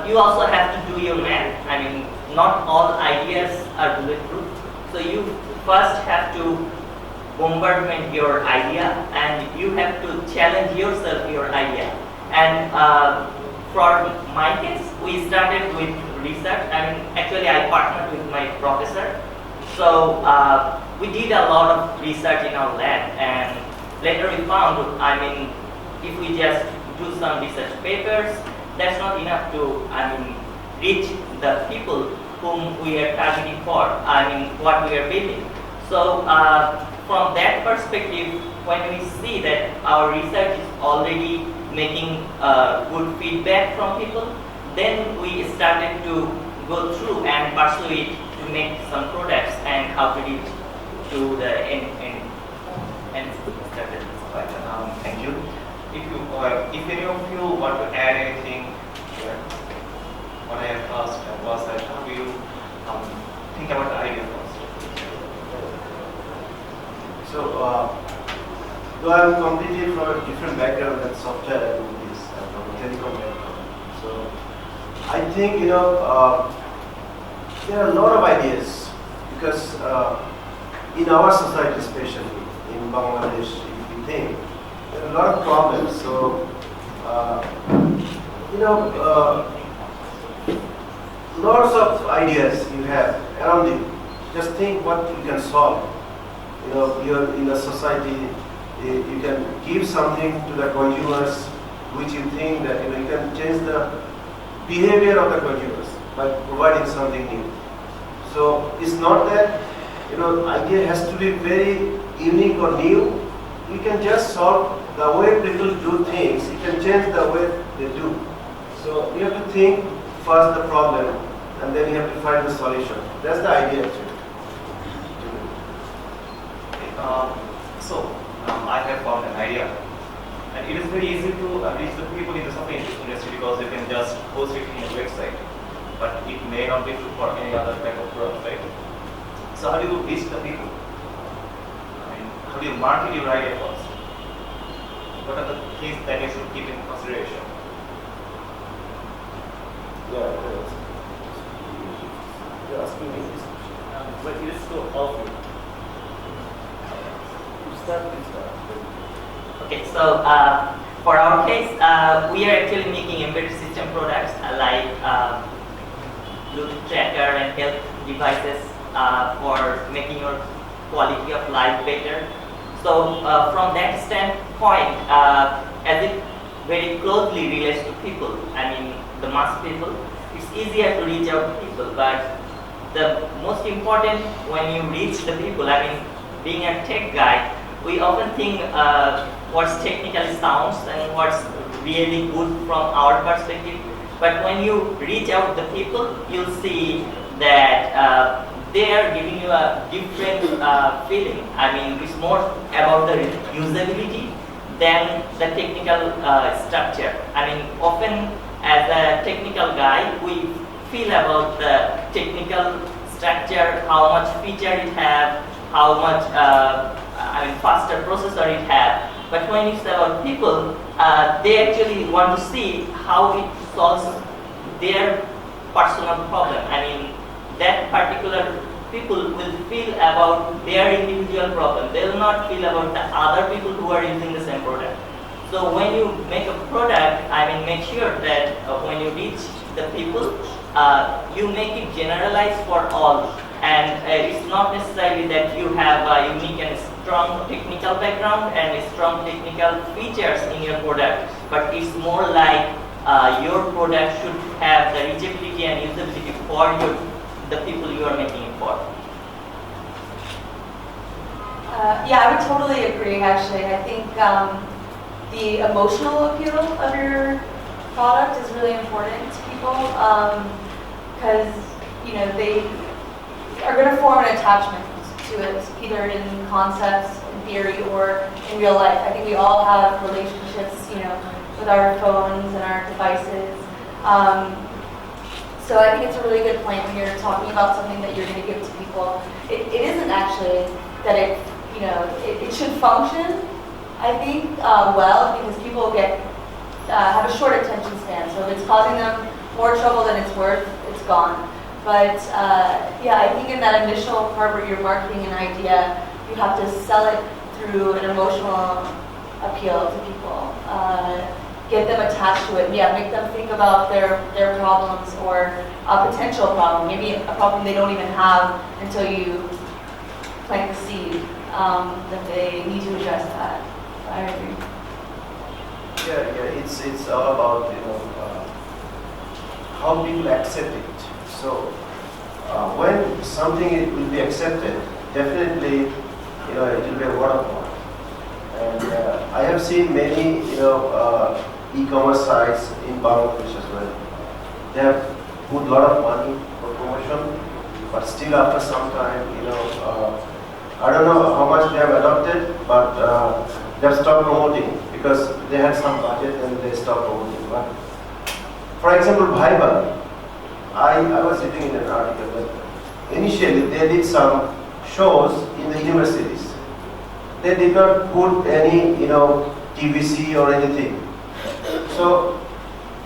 G: you also have to do your math. I mean, not all ideas are bulletproof, so you first have to bombardment your idea, and you have to challenge yourself your idea. And for my case, we started with research. I mean, actually I partnered with my professor, so we did a lot of research in our lab, and later we found, I mean, if we just do some research papers, that's not enough to, I mean, reach the people whom we are targeting for, I mean, what we are building. So from that perspective, when we see that our research is already making good feedback from people, then we started to go through and pursue it to make some products and how to reach to the end.
D: Right. Thank you. If any of you want to add anything here, what I have asked was that how do you think about the idea first?
H: So, though I'm completely from a different background than software activities, I'm from a telecom background. So, I think, there are a lot of ideas because in our society, especially in Bangladesh, if you think, there are a lot of problems. So, lots of ideas you have around you. Just think what you can solve. You're in the society, you can give something to the consumers which you think that you can change the behavior of the consumers by providing something new. So it's not that idea has to be very unique or new. You can just solve the way people do things. You can change the way they do. So you have to think first the problem, and then you have to find the solution. That's the idea actually.
D: I have found an idea, and it is very easy to reach the people in the software industry because you can just post it in your website, but it may not be true for any other type of product, right? So how do you reach the people? I mean, how do you market your idea first? What are the things that you should keep in consideration?
H: Yeah, you're asking me this.
D: But it is so awful.
G: Okay, so for our case, we are actually making embedded system products like Bluetooth tracker and health devices for making your quality of life better. So from that standpoint, as it very closely relates to people, I mean the mass people, it's easier to reach out to people. But the most important when you reach the people, I mean being a tech guy, we often think what's technically sounds and what's really good from our perspective. But when you reach out to the people, you'll see that they are giving you a different feeling. I mean, it's more about the usability than the technical structure. I mean, often as a technical guy, we feel about the technical structure, how much feature it have, how much faster processor it have. But when it's about people, they actually want to see how it solves their personal problem. I mean, that particular people will feel about their individual problem. They will not feel about the other people who are using the same product. So when you make a product, I mean, make sure that when you reach the people, you make it generalized for all. And it's not necessarily that you have a unique and strong technical background and strong technical features in your product, but it's more like your product should have the reachability and usability for the people you are making it for.
F: Yeah, I would totally agree, actually. I think the emotional appeal of your product is really important to people because, you know, they are going to form an attachment to it, either in concepts, in theory, or in real life. I think we all have relationships, you know, with our phones and our devices. So I think it's a really good point when you're talking about something that you're going to give to people. It isn't actually that it, you know, it should function, I think, well, because people have a short attention span. So if it's causing them more trouble than it's worth, it's gone. But yeah, I think in that initial part where you're marketing an idea, you have to sell it through an emotional appeal to people. Get them attached to it. Yeah, make them think about their problems or a potential problem. Maybe a problem they don't even have until you plant the seed that they need to address that. I agree.
H: Yeah, it's all about, you know, how people accept it. So when something will be accepted, definitely, you know, it will be a word of mouth. And I have seen many, you know, e-commerce sites in Bangladesh as well. They have put a lot of money for promotion, but still after some time, you know, I don't know how much they have adopted, but they have stopped promoting because they had some budget and they stopped promoting. But for example, Viber, I was reading in an article that initially they did some shows in the universities. They did not put any, you know, TVC or anything. So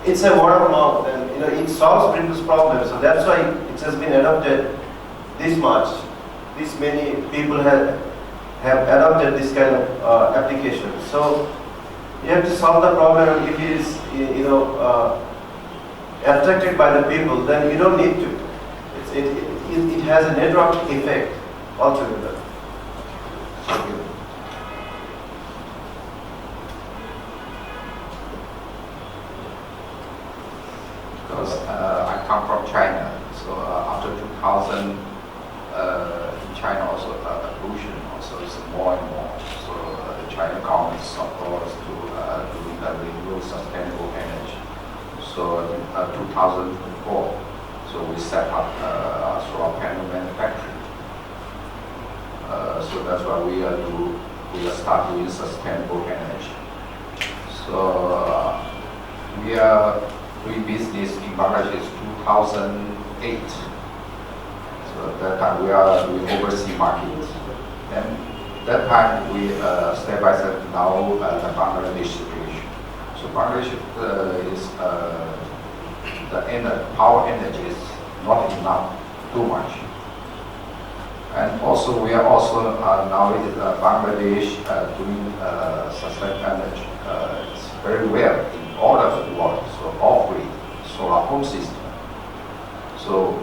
H: it's a word of mouth, and you know it solves people's problems. So that's why it has been adopted this much. This many people have adopted this kind of application. So you have to solve the problem, and if it is, you know, attracted by the people, then you don't need to. It has a network effect altogether. Thank you.
I: Because I come from China, so after 2000, in China also pollution also is more and more. So the China government supports to doing the renewable sustainable energy. So in 2004, so we set up solar panel manufacturing. So that's why we are start doing sustainable energy. So we are doing business in Bangladesh 2008. So at that time we are doing overseas market. And that time we step by step now the Bangladesh situation. So Bangladesh is the power energy is not enough, too much. And also we are also nowadays Bangladesh doing sustainable energy. It's very well in all of the world. So off-grid solar home system. So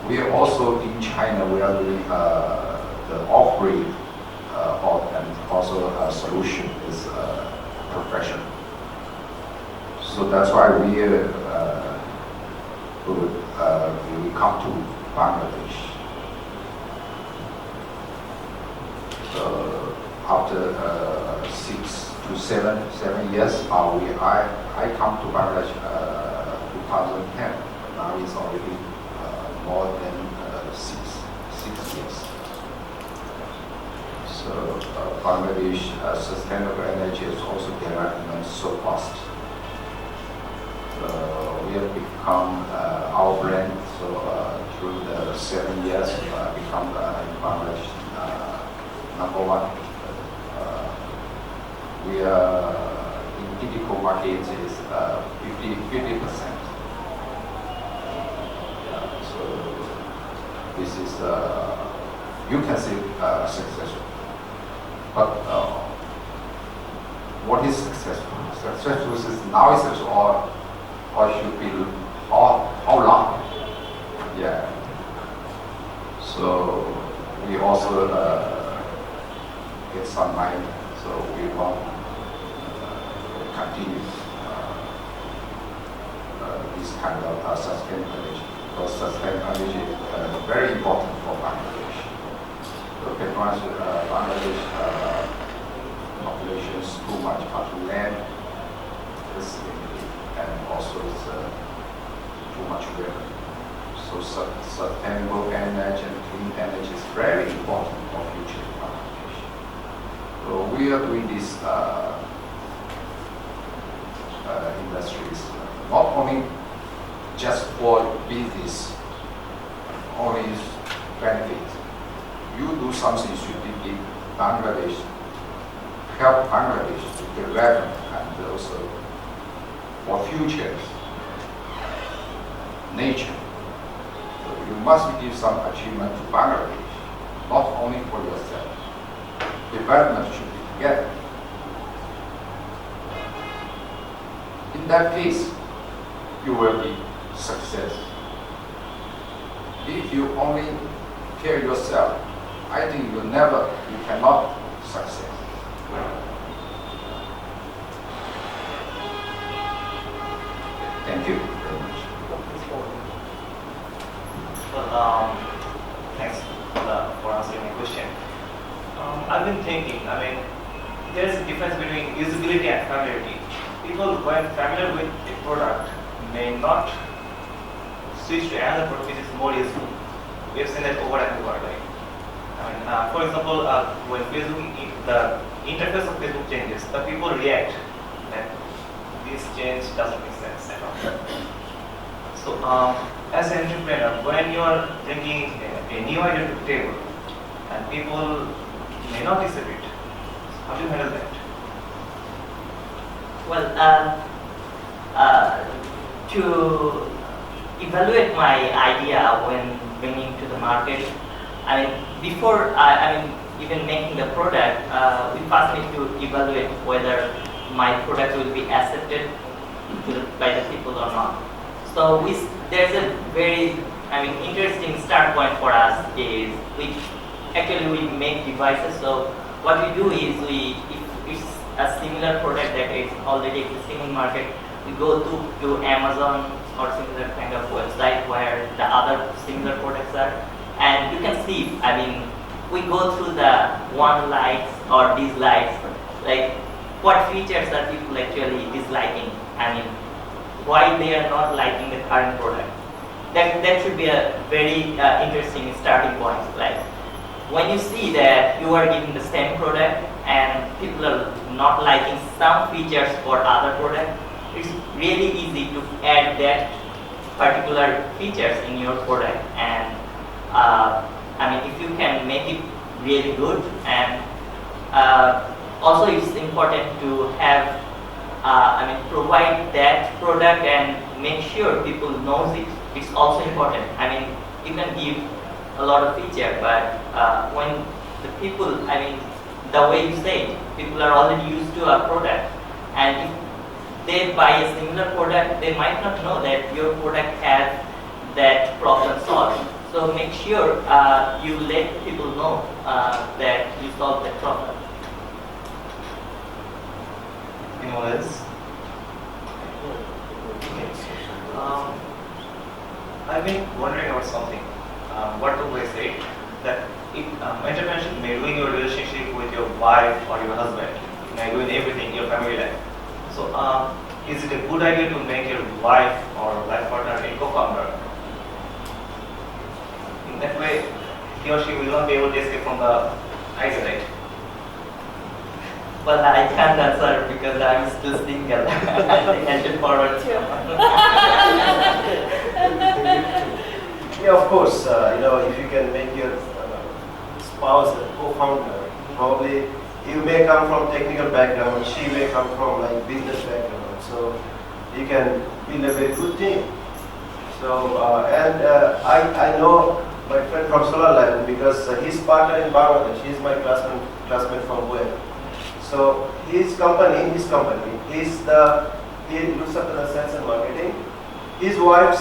I: we are also in China. We are doing the offering and also a solution is professional. So that's why we come to Bangladesh. After 6 to 7 years, I come to Bangladesh 2010. Now it's already more than 6 years. So Bangladesh sustainable energy is also development so fast. We have become our brand. So through the 7 years, become Bangladesh #1. We are in typical market is 50%. Yeah, so this is you can say successful. But what is successful? Successful is now is or should be how long? Yeah. So we also get some money. So we want continue this kind of sustainability. Because sustainability is very important for Bangladesh. So because Bangladesh population is too much, but land is limited, and also it's too much water. So sustainable energy and clean energy is very important for future Bangladesh. So we are doing this industries not only just for business, only benefit. You do something should be Bangladesh, help Bangladesh to develop and also for future nature. So you must give some achievement to Bangladesh, not only for yourself. Development should be together. In that case, you will be success. If you only care yourself, I think you cannot success. Thank you very much.
D: Well, thanks for answering my question. I've been thinking, there is a difference between usability and familiarity. People, when familiar with a product, may not switch to another product which is more useful. We have seen that over and over. For example, when the interface of Facebook changes, the people react that this change doesn't make sense at all. So, as an entrepreneur, when you are bringing a new idea to the table and people may not accept it, how do you handle that?
G: Well, to evaluate my idea when bringing to the market, before even making the product, we first need to evaluate whether my product will be accepted by the people or not. So there's a very interesting start point for us is we make devices. So what we do is if it's a similar product that is already existing in market, we go to Amazon or similar kind of website where the other similar products are, and you can see, we go through the likes or dislikes, like what features are people actually disliking, why they are not liking the current product. That should be a very interesting starting point. Like when you see that you are giving the same product and people are not liking some features for other product, it's really easy to add that particular features in your product. And if you can make it really good, and also it's important to have provide that product and make sure people knows it. It's also important. You can give a lot of feature, but when the people, the way you say it, people are already used to a product, and if they buy a similar product, they might not know that your product has that problem solved. So make sure you let people know that you solved that problem.
B: Anyone else?
D: I've been wondering about something. What do I say? That entrepreneurship may ruin your relationship with your wife or your husband. It may ruin everything, your family life. So, is it a good idea to make your wife or life partner a co-founder? In that way, he or she will not be able to escape from the idea, right?
G: Well, I can't answer because I'm still single. I think I should forward to
H: Yeah, of course, if you can make your spouse a co-founder, probably you may come from technical background, she may come from like business background, so you can build a very good team. So, I know my friend from Solar Life because his partner in Bangladesh, he's my classmate from where. So his company, he looks after the sales and marketing. His wife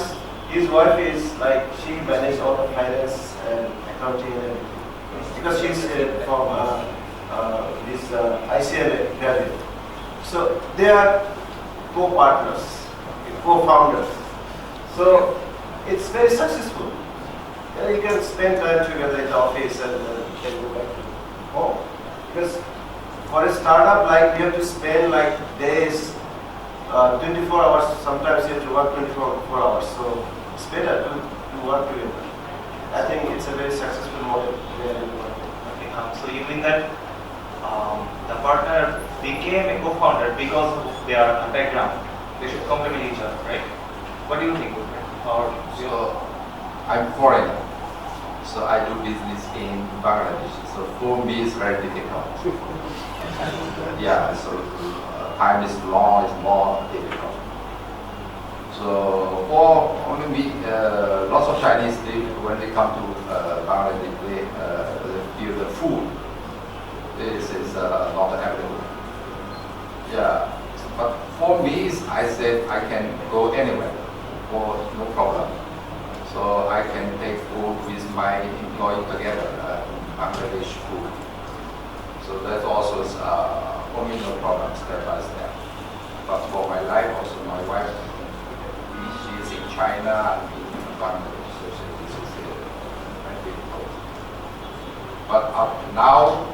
H: is like, she manages all the finance and accounting and everything. Because she's from this ICLA graduate. So they are co-partners, co-founders. So it's very successful. You can spend time together in the office and then go back to home. Because for a startup, like you have to spend like days, 24 hours, sometimes you have to work 24 hours. So it's better to work together. I think it's a very successful model.
D: Okay, so you mean that the partner became a co-founder because of their background? They should complement each other, right? What do you think? Or
I: So I'm foreigner, so I do business in Bangladesh. So for me, it's very difficult. Yeah, so time is long, it's more difficult. So for only me, lots of Chinese, when they come to Bangladesh, they feel the food. This is not available. Yeah, but for me, I said I can go anywhere, for no problem. So I can take food with my employee together, Bangladesh food. So that's also for me no problem, step by step. But for my life, also my wife, she's in China and in Bangladesh, so this is very difficult. But up now,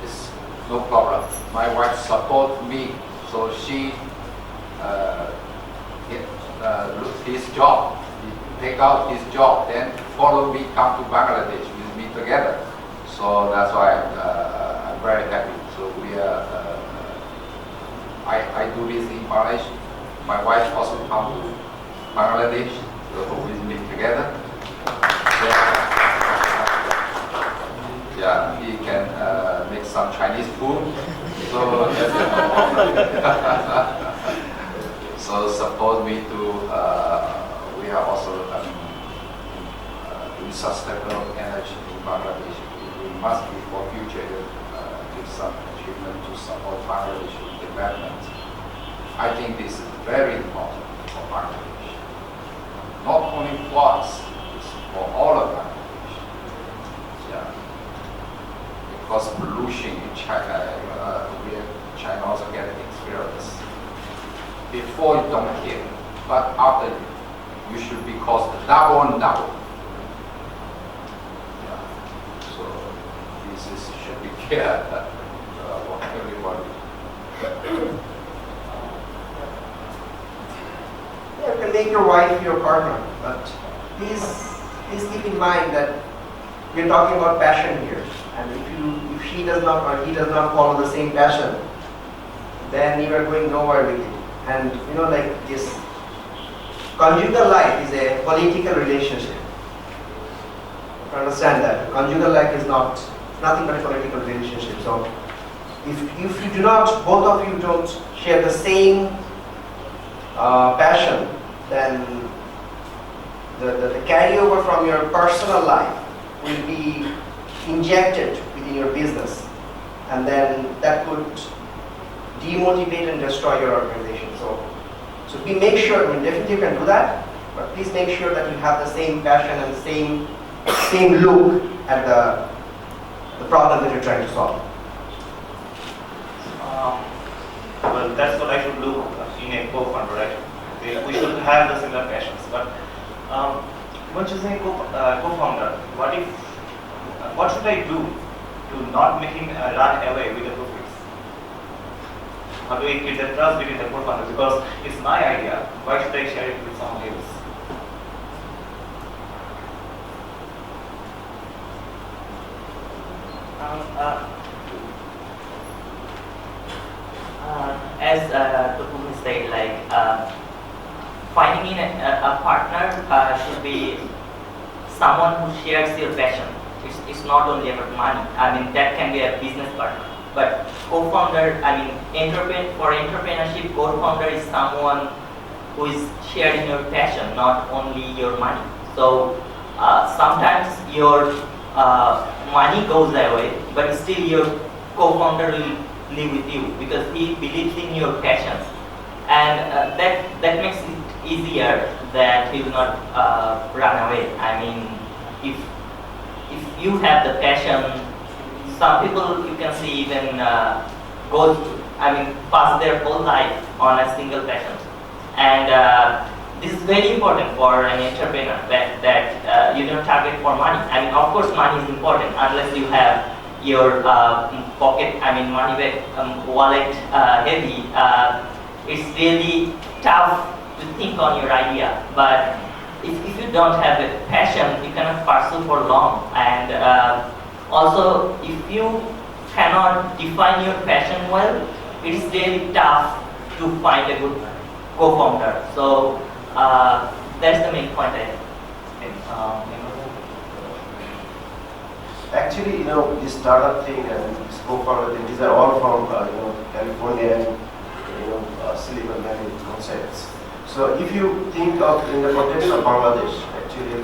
I: it's no problem. My wife supports me, so she look his job, he take out his job, then follow me, come to Bangladesh with me together. So that's why I'm very happy. So we are, I do this in Bangladesh. My wife also come to Bangladesh, so with me together. Yeah, he can make some Chinese food. So so support me to. We are also doing sustainable energy in Bangladesh. We must be for future give some achievement to support Bangladesh development. I think this is very important for Bangladesh. Not only for us, it's for all of Bangladesh. Yeah. Because pollution in China, China also get experience. Before you don't care, but after you should be cost double and double. Yeah. So this is should be care for everybody.
C: Yeah, you can make your wife your partner, but please keep in mind that we're talking about passion here. And if she does not or he does not follow the same passion, then you are going nowhere with it. And like this conjugal life is a political relationship. You understand that conjugal life is nothing but a political relationship. So if you do not, both of you don't share the same passion, then the carryover from your personal life will be injected within your business, and then that could demotivate and destroy your organization. So we make sure, definitely you can do that, but please make sure that you have the same passion and the same same look at the problem that you're trying to solve.
D: Well, that's what I should look in a co-founder, right? We should have the similar passions. But when choosing a co-founder, what should I do to not make him run away with the profits? How do I create the trust between the co-founders? Because it's my idea. Why should I share it with someone else?
G: As Tupumi said, like finding in a partner should be someone who shares your passion. It's not only about money. I mean, that can be a business partner. But co-founder, I mean, for entrepreneurship, co-founder is someone who is sharing your passion, not only your money. So sometimes your money goes away, but still your co-founder will live with you because he believes in your passions, and that makes it easier that he will not run away. I mean, if you have the passion, some people you can see even pass their whole life on a single passion, and this is very important for an entrepreneur that you don't target for money. I mean, of course, money is important unless you have your pocket, money bag, wallet heavy. It's really tough to think on your idea. But if you don't have a passion, you cannot pursue for long. And also, if you cannot define your passion well, it is really tough to find a good co-founder. So that's the main point I think.
H: Actually, this startup thing and this co-founder thing, these are all from California and Silicon Valley concepts. So if you think of in the context of Bangladesh, actually,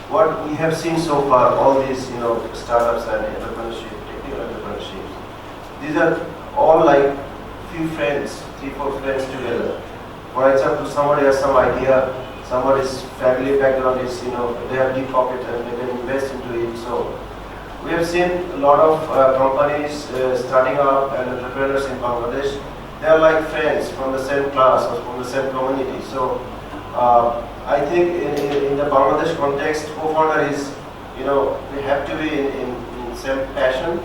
H: what we have seen so far, all these startups and entrepreneurship, technical entrepreneurship, these are all like few friends, 3-4 friends together. For example, somebody has some idea, somebody's family background is they have deep pocket and they can invest into it. So we have seen a lot of companies starting up and entrepreneurs in Bangladesh. They are like friends from the same class or from the same community. So I think in the Bangladesh context, co-founder is, they have to be in same passion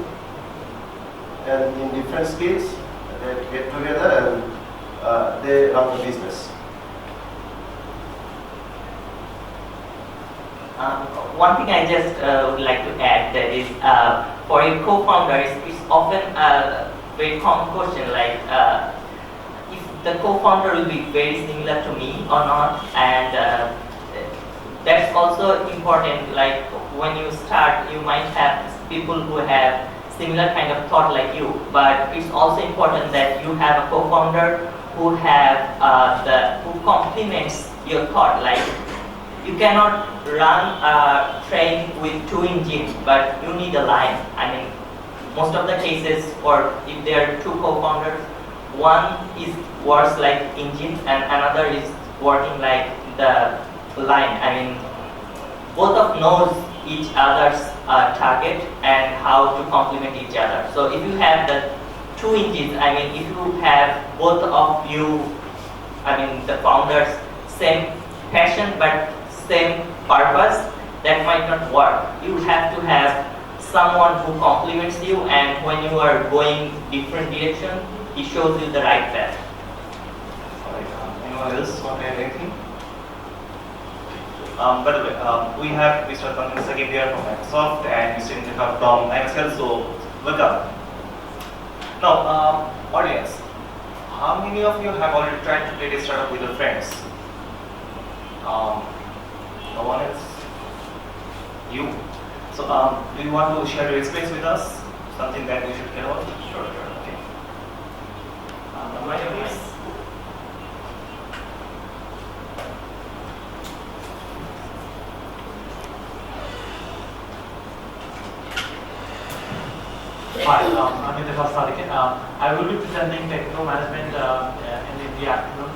H: and in different skills. They get together and they run the business.
G: One thing I just would like to add, that is for a co-founder, it's often a very common question, like if the co-founder will be very similar to me or not, and that's also important. Like when you start, you might have people who have similar kind of thought like you, but it's also important that you have a co-founder who who complements your thought. Like you cannot run a train with 2 engines, but you need a line. I mean, most of the cases, or if there are 2 co-founders, one works like engine and another is working like the line. I mean, both of knows each other's target and how to complement each other. So if you have the 2 engines, if you have both of you, the founders, same passion but same purpose, that might not work. You have to have someone who complements you, and when you are going different direction, he shows you the right path.
D: Anyone else want to add anything? By the way, we have Mr. Tanvir Sakib here from Microsoft and Mr. Indika from MSL, so welcome. Now, audience, how many of you have already tried to create a startup with your friends? No one else? You? So, do you want to share your experience with us? Something that we should care about? Sure, okay. Please.
J: Hi, I'm Indika Sadikin. I will be presenting technical management in the afternoon.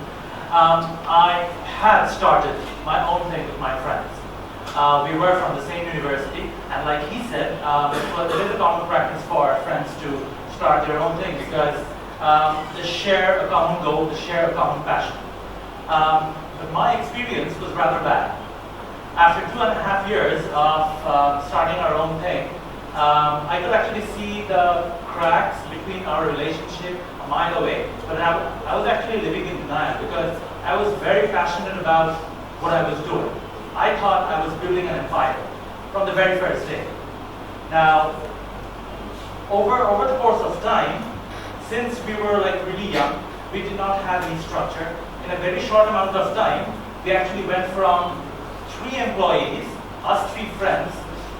J: I had started my own thing with my friends. We were from the same university, and like he said, it is a common practice for friends to start their own thing because they share a common goal, they share a common passion. But my experience was rather bad. After 2.5 years of starting our own thing, I could actually see the cracks between our relationship a mile away, but I was actually living in denial because I was very passionate about what I was doing. I thought I was building an empire from the very first day. Now, over the course of time, since we were like really young, we did not have any structure. In a very short amount of time, we actually went from 3 employees, us 3 friends,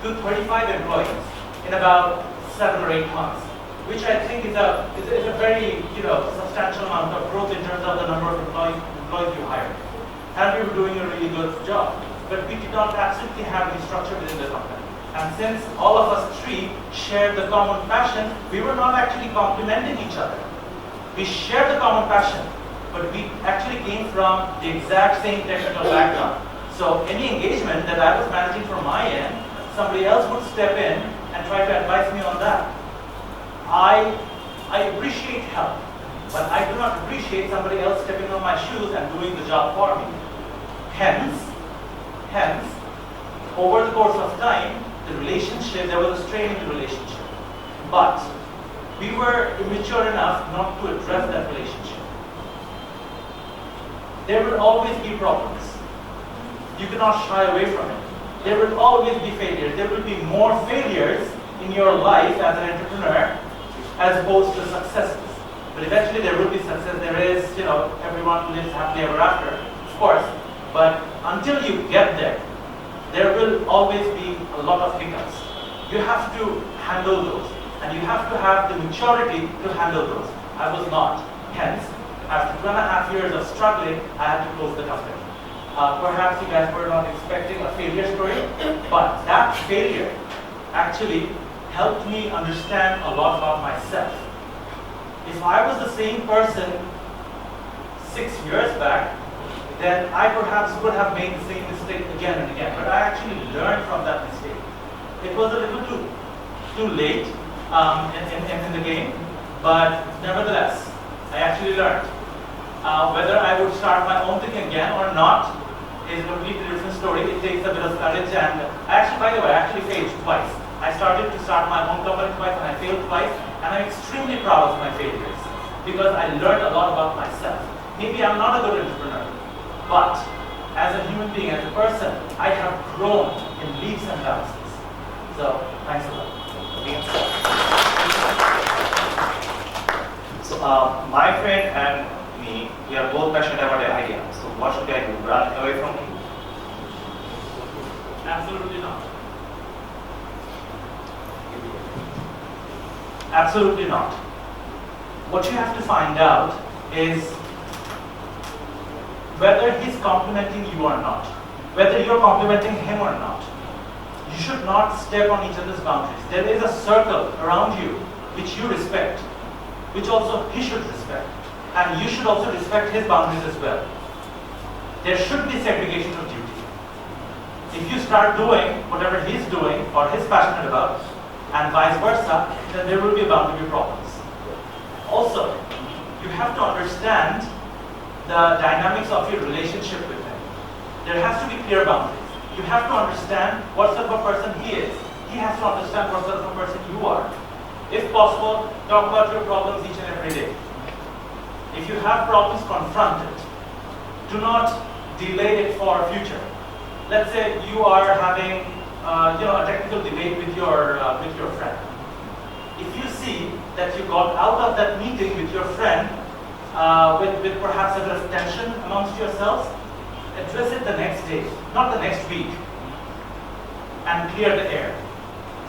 J: to 35 employees in about 7 or 8 months, which I think is a very substantial amount of growth in terms of the number of employees you hired. And we were doing a really good job, but we did not absolutely have any structure within the company. And since all of us 3 shared the common passion, we were not actually complementing each other. We shared the common passion, but we actually came from the exact same technical background. So any engagement that I was managing from my end, somebody else would step in and try to advise me on that. I appreciate help, but I do not appreciate somebody else stepping on my shoes and doing the job for me. Hence, over the course of time, there was a strain in the relationship. But we were immature enough not to address that relationship. There will always be problems. You cannot shy away from it. There will always be failures. There will be more failures in your life as an entrepreneur as opposed to successes. But eventually there will be success. There is, everyone lives happily ever after, of course. But until you get there, there will always be a lot of hiccups. You have to handle those. And you have to have the maturity to handle those. I was not. Hence, after 2.5 years of struggling, I had to close the company. Perhaps you guys were not expecting a failure story, but that failure actually helped me understand a lot about myself. If I was the same person 6 years back, then I perhaps would have made the same mistake again and again. But I actually learned from that mistake. It was a little too late in the game, but nevertheless, I actually learned. Whether I would start my own thing again or not is a completely different story. It takes a bit of courage, and by the way, I actually failed twice. I started to start my own company twice and I failed twice, and I'm extremely proud of my failures because I learned a lot about myself. Maybe I'm not a good entrepreneur, but as a human being, as a person, I have grown in leaps and bounds. So, thanks a lot.
D: So, my friend and me, we are both passionate about the idea. So, what should I do? Run away from him?
J: Absolutely not. Absolutely not. What you have to find out is whether he's complimenting you or not, whether you're complimenting him or not. You should not step on each other's boundaries. There is a circle around you which you respect, which also he should respect. And you should also respect his boundaries as well. There should be segregation of duty. If you start doing whatever he's doing or he's passionate about, and vice versa, then there will be bound to be problems. Also, you have to understand the dynamics of your relationship with him. There has to be clear boundaries. You have to understand what sort of a person he is. He has to understand what sort of a person you are. If possible, talk about your problems each and every day. If you have problems, confront it. Do not delay it for future. Let's say you are having a technical debate with your friend. If you see that you got out of that meeting with your friend with perhaps a bit of tension amongst yourselves, address it the next day, not the next week, and clear the air.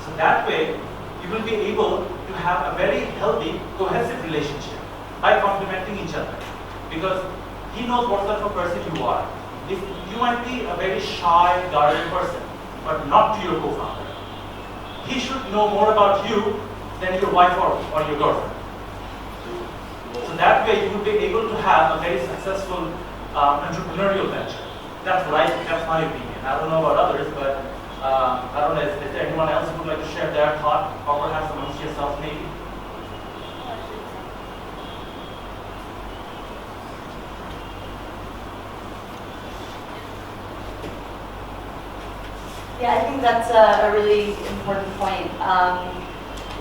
J: So that way, you will be able to have a very healthy, cohesive relationship by complementing each other. Because he knows what sort of a person you are. If you might be a very shy, guarded person, but not to your co-founder. He should know more about you than your wife or your girlfriend. So that way you will be able to have a very successful entrepreneurial venture. That's my opinion. I don't know about others, but I don't know, is there anyone else who would like to share their thought, or perhaps amongst yourselves maybe?
K: Yeah, I think that's a really important point.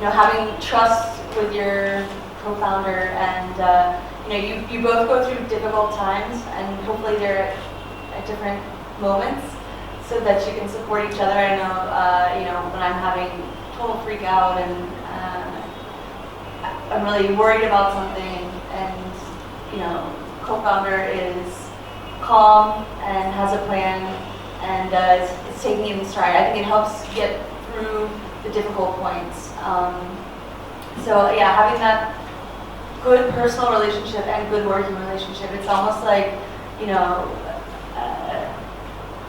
K: Having trust with your co-founder, and you both go through difficult times, and hopefully they're at different moments, so that you can support each other. I know, when I'm having total freak out and I'm really worried about something, and co-founder is calm and has a plan and is taking it in stride. I think it helps get through the difficult points. So yeah, having that good personal relationship and good working relationship, it's almost like,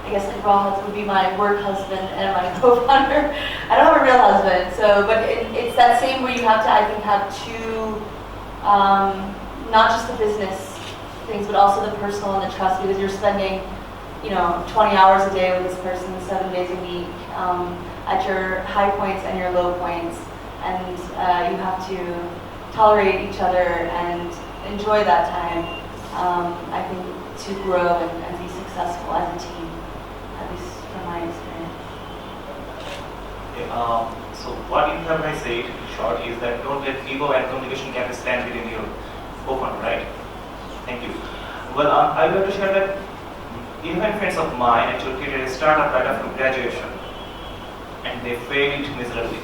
K: I guess Rahul would be my work husband and my co-founder. I don't have a real husband, but it's that same where you have to, I think, have two, not just the business things, but also the personal and the trust, because you're spending 20 hours a day with this person, 7 days a week, at your high points and your low points, and you have to tolerate each other and enjoy that time, I think, to grow and be successful as a team, at least from my experience.
D: Okay, so what you have said, in short, is that don't let ego and communication gap stand within your co-founder, right? Thank you. Well, I would like to share that even friends of mine actually created a startup right after graduation, and they failed miserably.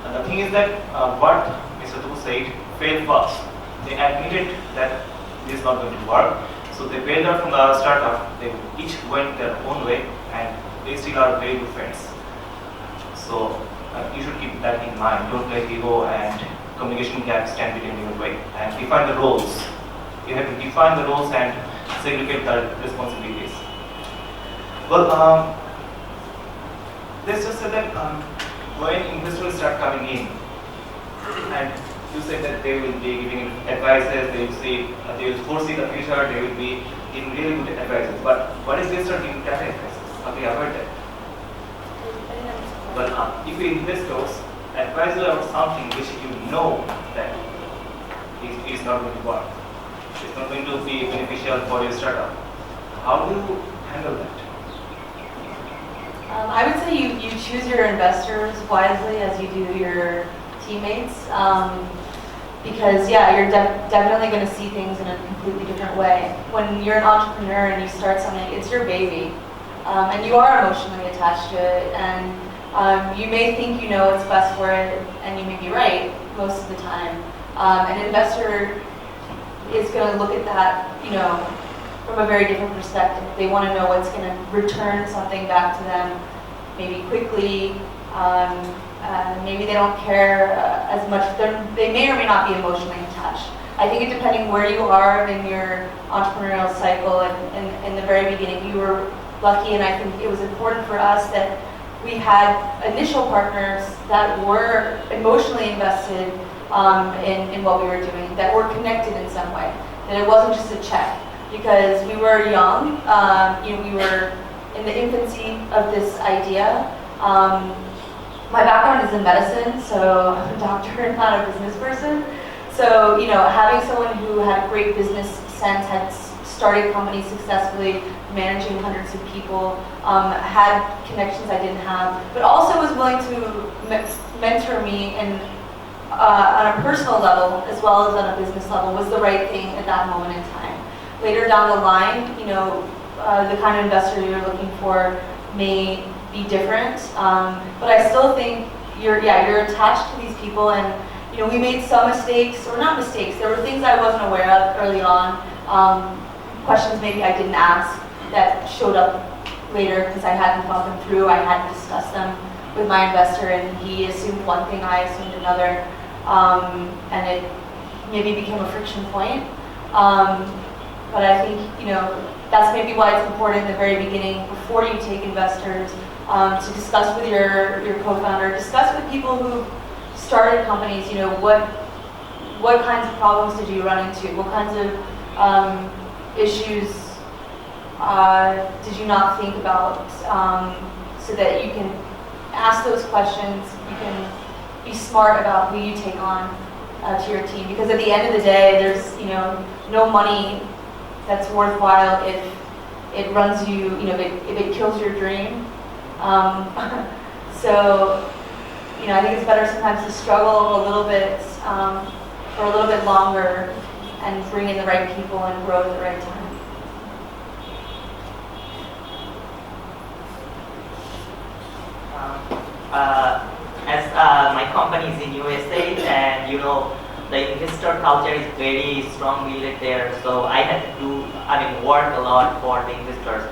D: And the thing is that what Mr. Tu said, fail first. They admitted that this is not going to work, so they bailed out from the startup. They each went their own way, and they still are very good friends. So you should keep that in mind. Don't let ego and communication gap stand between your way, and define the roles. You have to define the roles and segregate the responsibilities. Well, let's just say that when investors start coming in, and you said that they will be giving advices, they will foresee the future, they will be giving really good advices. But what if they start giving bad advices? How do you avoid that? Well, if you investors advise you about something which you know that is not going to work, it's not going to be beneficial for your startup, how do you handle that?
K: I would say you choose your investors wisely as you do your teammates, because you're definitely going to see things in a completely different way. When you're an entrepreneur and you start something, it's your baby, and you are emotionally attached to it, and you may think you know what's best for it, and you may be right most of the time. An investor is going to look at that, from a very different perspective. They want to know what's going to return something back to them, maybe quickly. Maybe they don't care as much. They may or may not be emotionally attached. I think depending where you are in your entrepreneurial cycle, and in the very beginning, you were lucky, and I think it was important for us that we had initial partners that were emotionally invested in what we were doing, that were connected in some way, that it wasn't just a check, because we were young, we were in the infancy of this idea. My background is in medicine, so I'm a doctor, not a business person. So, having someone who had great business sense, had started companies successfully, managing hundreds of people, had connections I didn't have, but also was willing to mentor me on a personal level as well as on a business level, was the right thing at that moment in time. Later down the line, the kind of investor you're looking for may be different, but I still think you're attached to these people, and we made some mistakes, or not mistakes. There were things I wasn't aware of early on, questions maybe I didn't ask that showed up later because I hadn't thought them through. I hadn't discussed them with my investor, and he assumed one thing, I assumed another, and it maybe became a friction point. But I think that's maybe why it's important in the very beginning, before you take investors, to discuss with your co-founder, discuss with people who started companies. What kinds of problems did you run into? What kinds of issues did you not think about so that you can ask those questions, you can be smart about who you take on to your team? Because at the end of the day, there's no money that's worthwhile if it runs you, if it kills your dream. So, I think it's better sometimes to struggle a little bit for a little bit longer and bring in the right people and grow at the right time.
G: As my company is in USA, and the investor culture is very strong built there, so I had to work a lot for the investors.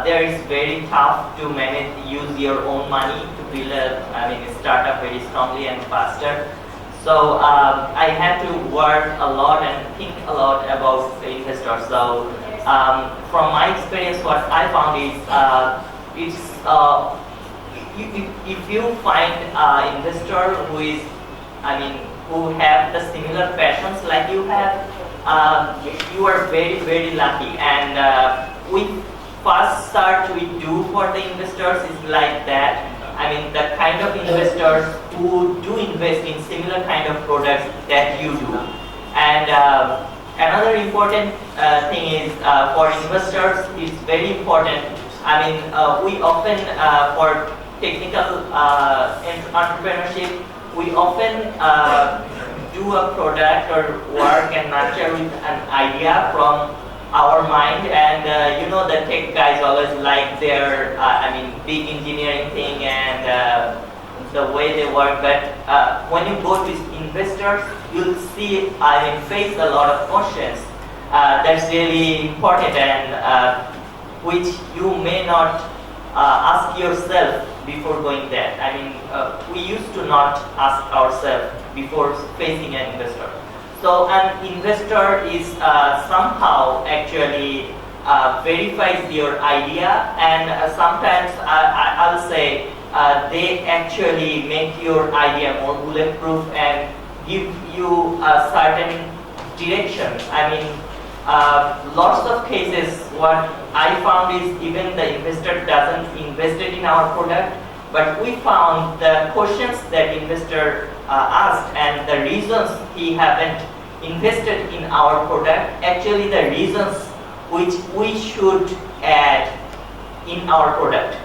G: There is very tough to manage, use your own money to build a startup very strongly and faster. So I had to work a lot and think a lot about the investors. So from my experience, what I found is if you find an investor who is, who have the similar passions like you have, you are very, very lucky. And we first start we do for the investors is like that. The kind of investors who do invest in similar kind of products that you do. And another important thing is for investors, it's very important. We often for technical entrepreneurship, we often do a product or work and nurture with an idea from our mind, and the tech guys always like their big engineering thing and the way they work, but when you go to investors, you'll see face a lot of questions that's really important and which you may not ask yourself before going there. We used to not ask ourselves before facing an investor. So an investor is somehow actually verifies your idea, and sometimes I'll say they actually make your idea more bulletproof and give you a certain direction. Lots of cases what I found is even the investor doesn't invest in our product, but we found the questions that investor asked and the reasons he haven't invested in our product, actually the reasons which we should add in our product.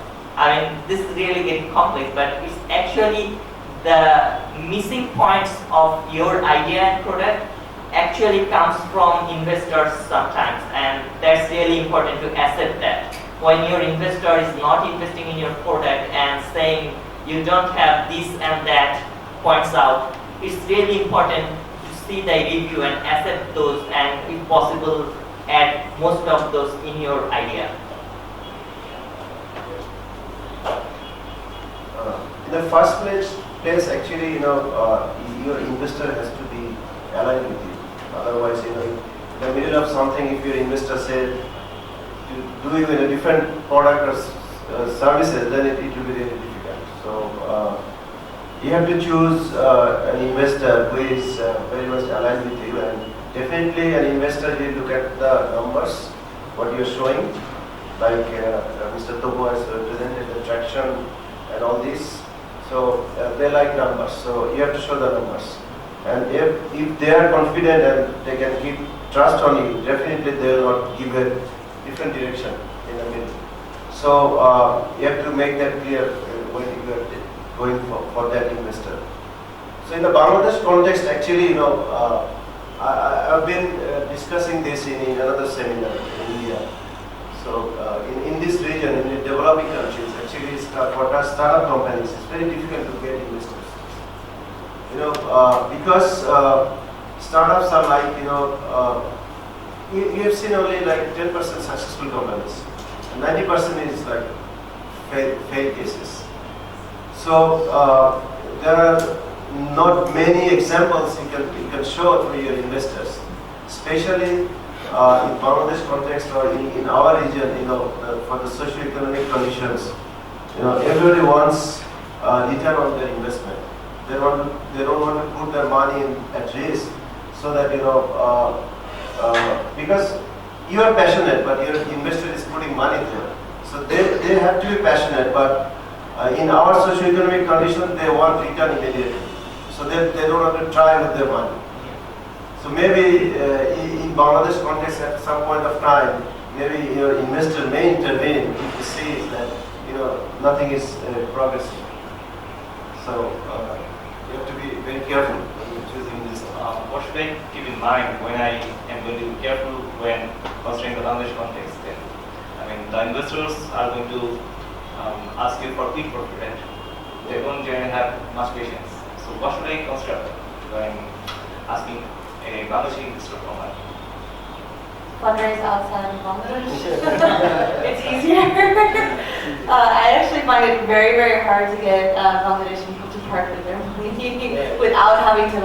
G: This is really getting complex, but it's actually the missing points of your idea and product actually comes from investors sometimes, and that's really important to accept that. When your investor is not investing in your product and saying you don't have this and that points out, it's really important to see the review and accept those, and if possible add most of those in your idea.
H: In the first place actually, your investor has to be aligned with you. Otherwise, in the middle of something, if your investor said to do even a different product or services, then it will be really difficult. So you have to choose an investor who is very much aligned with you, and definitely an investor will look at the numbers, what you are showing, like Mr. Tobo has presented the traction and all this. So they like numbers, so you have to show the numbers. And if they are confident and they can keep trust on you, definitely they will not give a different direction in the middle. So you have to make that clear when you are going for that investor. So in the Bangladesh context, actually, I've been discussing this in another seminar in India. So in this region, in the developing countries, actually for startup companies, it's very difficult to get investors. Because startups are like, you have seen only like 10% successful companies, and 90% is like failed cases. So there are not many examples you can show to your investors, especially in Bangladesh context or in our region. For the socio-economic conditions, everybody wants return on their investment. They don't want to put their money at risk, so that because you are passionate, but your investor is putting money there. So they have to be passionate, but in our socio-economic condition, they want return immediately. So they don't have to try with their money. So maybe in Bangladesh context, at some point of time, maybe your investor may intervene if he sees that nothing is progressing. So you have to be very careful when you're choosing this.
D: What should I keep in mind when I am going to be careful when considering the Bangladesh context? Then, I mean, the investors are going to ask you for quick profit, right? They don't generally have much patience. So what should I consider when asking a Bangladeshi investor for money?
K: Fundraise outside of Bangladesh. It's easier. I actually find it very, very hard to get Bangladeshi people to part with their money without having to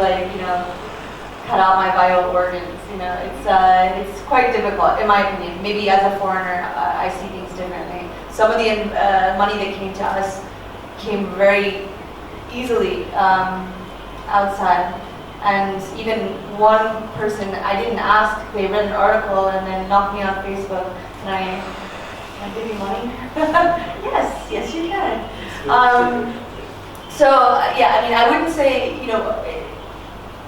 K: cut out my vital organs. It's quite difficult, in my opinion. Maybe as a foreigner, I see things differently. Some of the money that came to us came very easily outside. And even one person, I didn't ask, they read an article and then knocked me on Facebook. Can I give you money? yes, you can. So yeah, I mean, I wouldn't say,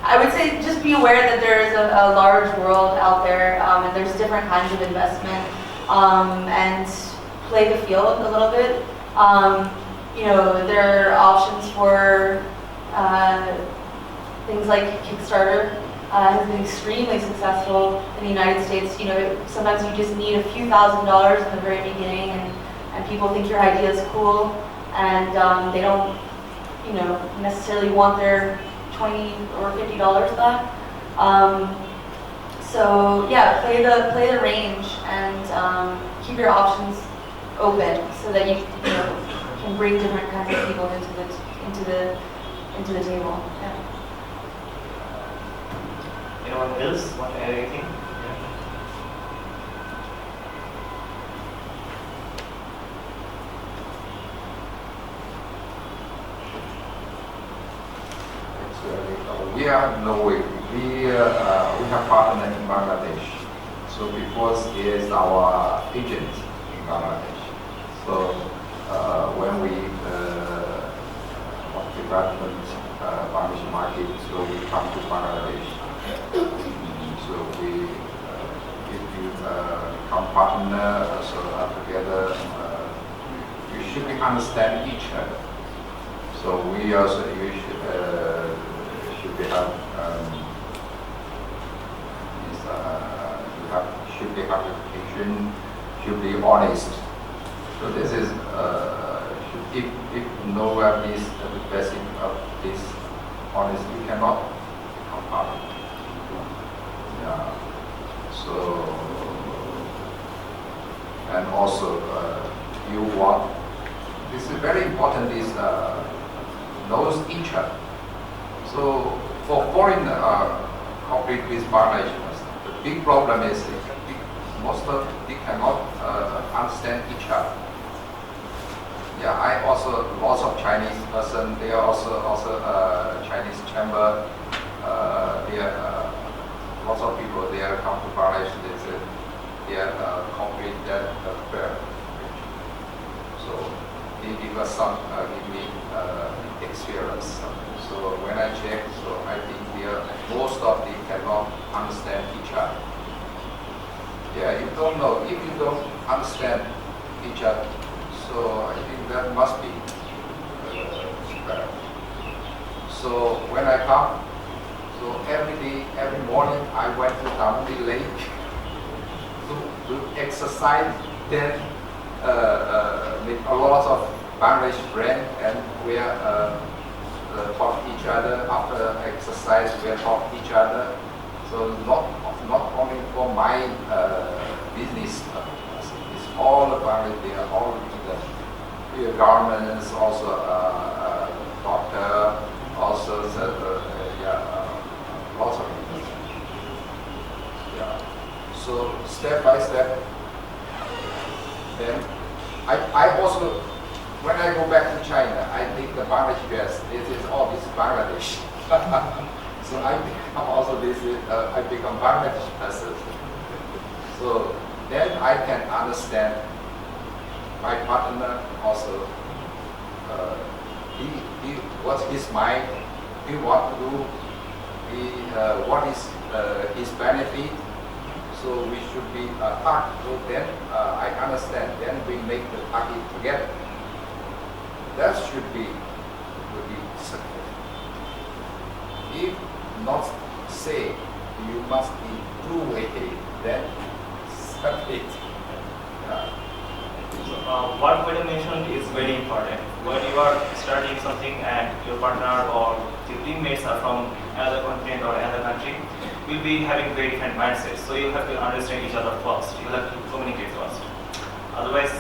K: I would say just be aware that there is a large world out there, and there's different kinds of investment, and play the field a little bit. There are options for things like Kickstarter has been extremely successful in the United States. Sometimes you just need a few $1,000s in the very beginning, and people think your idea is cool, and they don't, necessarily want their $20 or $50 back. So yeah, play the range and keep your options open so that you can bring different kinds of people into the table. Yeah.
D: Anyone else want to add anything?
I: We are Norway. We have partner in Bangladesh. So because he is our agent in Bangladesh. So when we development Bangladesh market, so we come to Bangladesh. So we if you become partner, so together you should understand each other. So we also should should be application, should be honest. So this is if nowhere is the basic of this honest, you cannot become partner. Yeah. So and also you want. This is very important. Is knows each other. So for foreign compete with Bangladesh, the big problem is most of they cannot understand each other. Yeah, I also lots of Chinese person. They are also Chinese chamber. They are lots of people. They are come to Bangladesh. They are compete that fair. So they give us some give me experience. So when I check, so I think most of them cannot understand each other. Yeah, you don't know, if you don't understand each other, so I think that must be better. So when I come, so every day, every morning, I went to Damudi Lake to exercise. Then with a lot of Bangladesh friends, and we are talk each other after exercise. We are talk each other. So not only for my business, it's all about it. They are all the governments, also doctor, also lots of people. Yeah. So step by step. Then I also. When I go back to China, I think the Bangladesh best. This is all this Bangladesh. So I become also this. I become Bangladesh person. So So then I can understand my partner also. What's his mind? He want to do. What is his benefit? So we should be target. So then I understand. Then we make the target together. That would be success. If not say you must be two-way, then stop it.
D: What Madam mentioned is very important. When you are starting something and your partner or your teammates are from another continent or another country, will be having very different mindsets. So you have to understand each other first. You have to communicate first. Otherwise,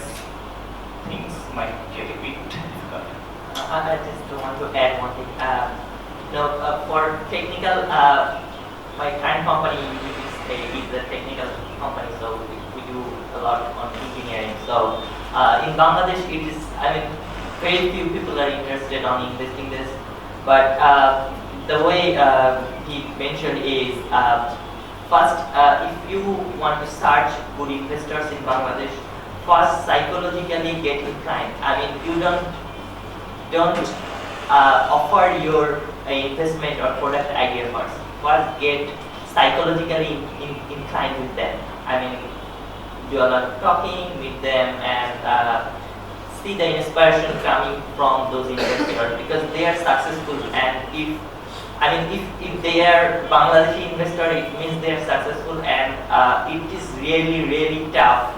D: things might get a bit difficult.
G: I just want to add one thing. For technical, my current company is a technical company, so we do a lot on engineering. So in Bangladesh, it is, very few people are interested on investing this. But the way he mentioned is, first, if you want to search good investors in Bangladesh, first psychologically get inclined. You don't offer your investment or product idea first. First, get psychologically inclined with them. Do a lot of talking with them and see the inspiration coming from those investors because they are successful. And if they are Bangladeshi investor, it means they are successful, and it is really, really tough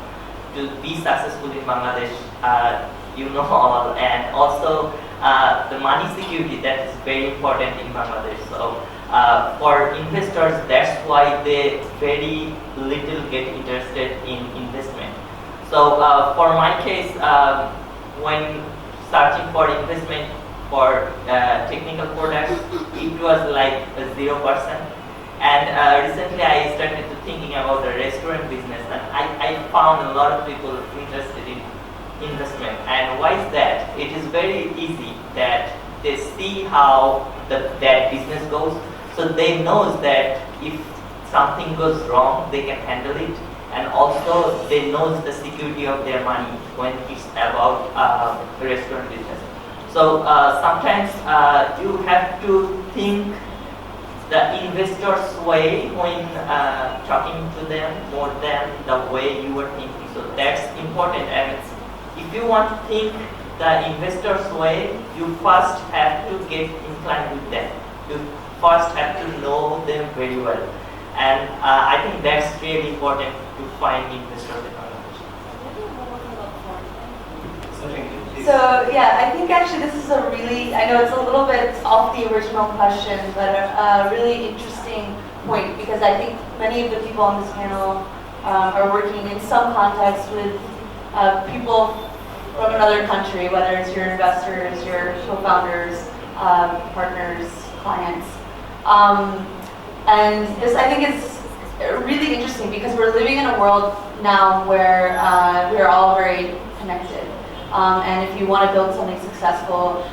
G: to be successful in Bangladesh. All, and also the money security, that is very important in Bangladesh. So for investors, that's why they very little get interested in investment. So for my case, when searching for investment for technical products, it was like 0%. And recently I started to thinking about the restaurant business, and I found a lot of people interested in investment. And why is that? It is very easy that they see how that business goes, so they know that if something goes wrong, they can handle it, and also they know the security of their money when it's about restaurant business. So sometimes you have to think the investor's way when talking to them more than the way you were thinking. So that's important. And if you want to think the investor's way, you first have to get inclined with them. You first have to know them very well. And I think that's really important to find investors in Bangladesh.
K: So yeah, I think actually this is a really, I know it's a little bit off the original question, but a really interesting point, because I think many of the people on this panel are working in some context with people from another country, whether it's your investors, your co-founders, partners, clients. And this, I think, is really interesting because we're living in a world now where we are all very connected. And if you want to build something successful,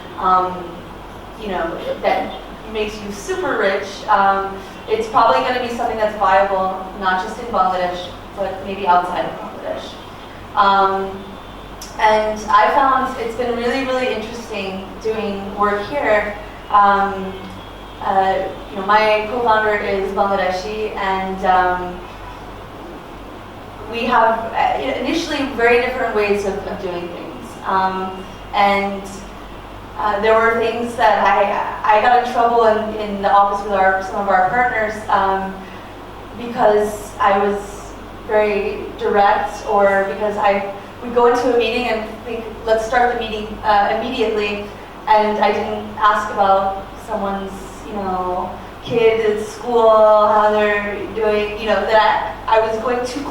K: that makes you super rich, it's probably going to be something that's viable, not just in Bangladesh, but maybe outside of Bangladesh. And I found it's been really, really interesting doing work here. My co-founder is Bangladeshi, and we have initially very different ways of doing things. And there were things that I got in trouble in the office with some of our partners because I was very direct, or because we'd go into a meeting and think, let's start the meeting immediately, and I didn't ask about someone's kid at school, how they're doing, that I was going too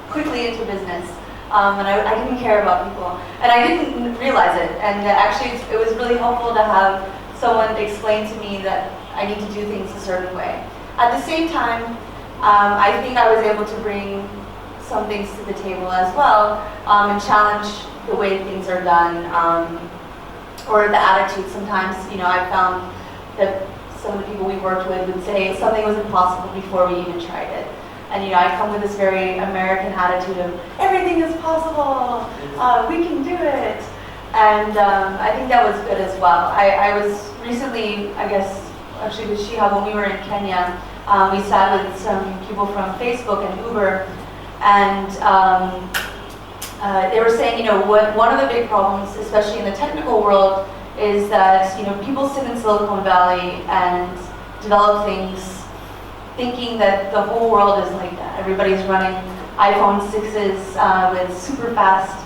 K: quickly into business. And I didn't care about people, and I didn't realize it. And actually, it was really helpful to have someone explain to me that I need to do things a certain way. At the same time, I think I was able to bring some things to the table as well, and challenge the way things are done, or the attitude. Sometimes, I found that some of the people we worked with would say something was impossible before we even tried it. And I come with this very American attitude of everything is possible, we can do it. And I think that was good as well. I was recently, I guess, actually with Shihab, when we were in Kenya, we sat with some people from Facebook and Uber, and they were saying, one of the big problems, especially in the technical world, is that people sit in Silicon Valley and develop things thinking that the whole world is like that. Everybody's running iPhone 6s with super fast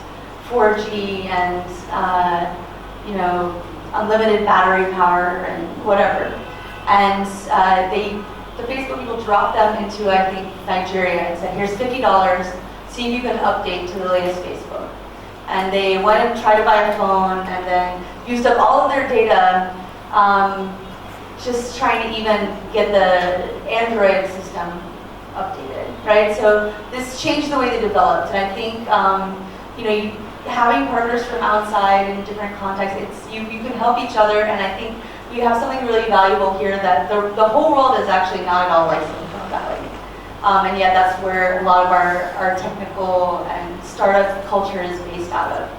K: 4G and unlimited battery power and whatever. And the Facebook people dropped them into, I think, Nigeria and said, here's $50, see if you can update to the latest Facebook. And they went and tried to buy a phone and then used up all of their data just trying to even get the Android system updated, right? So this changed the way they developed. And I think, having partners from outside in different contexts, you can help each other. And I think we have something really valuable here that the whole world is actually not at all like Silicon Valley. And yet that's where a lot of our technical and startup culture is based out of.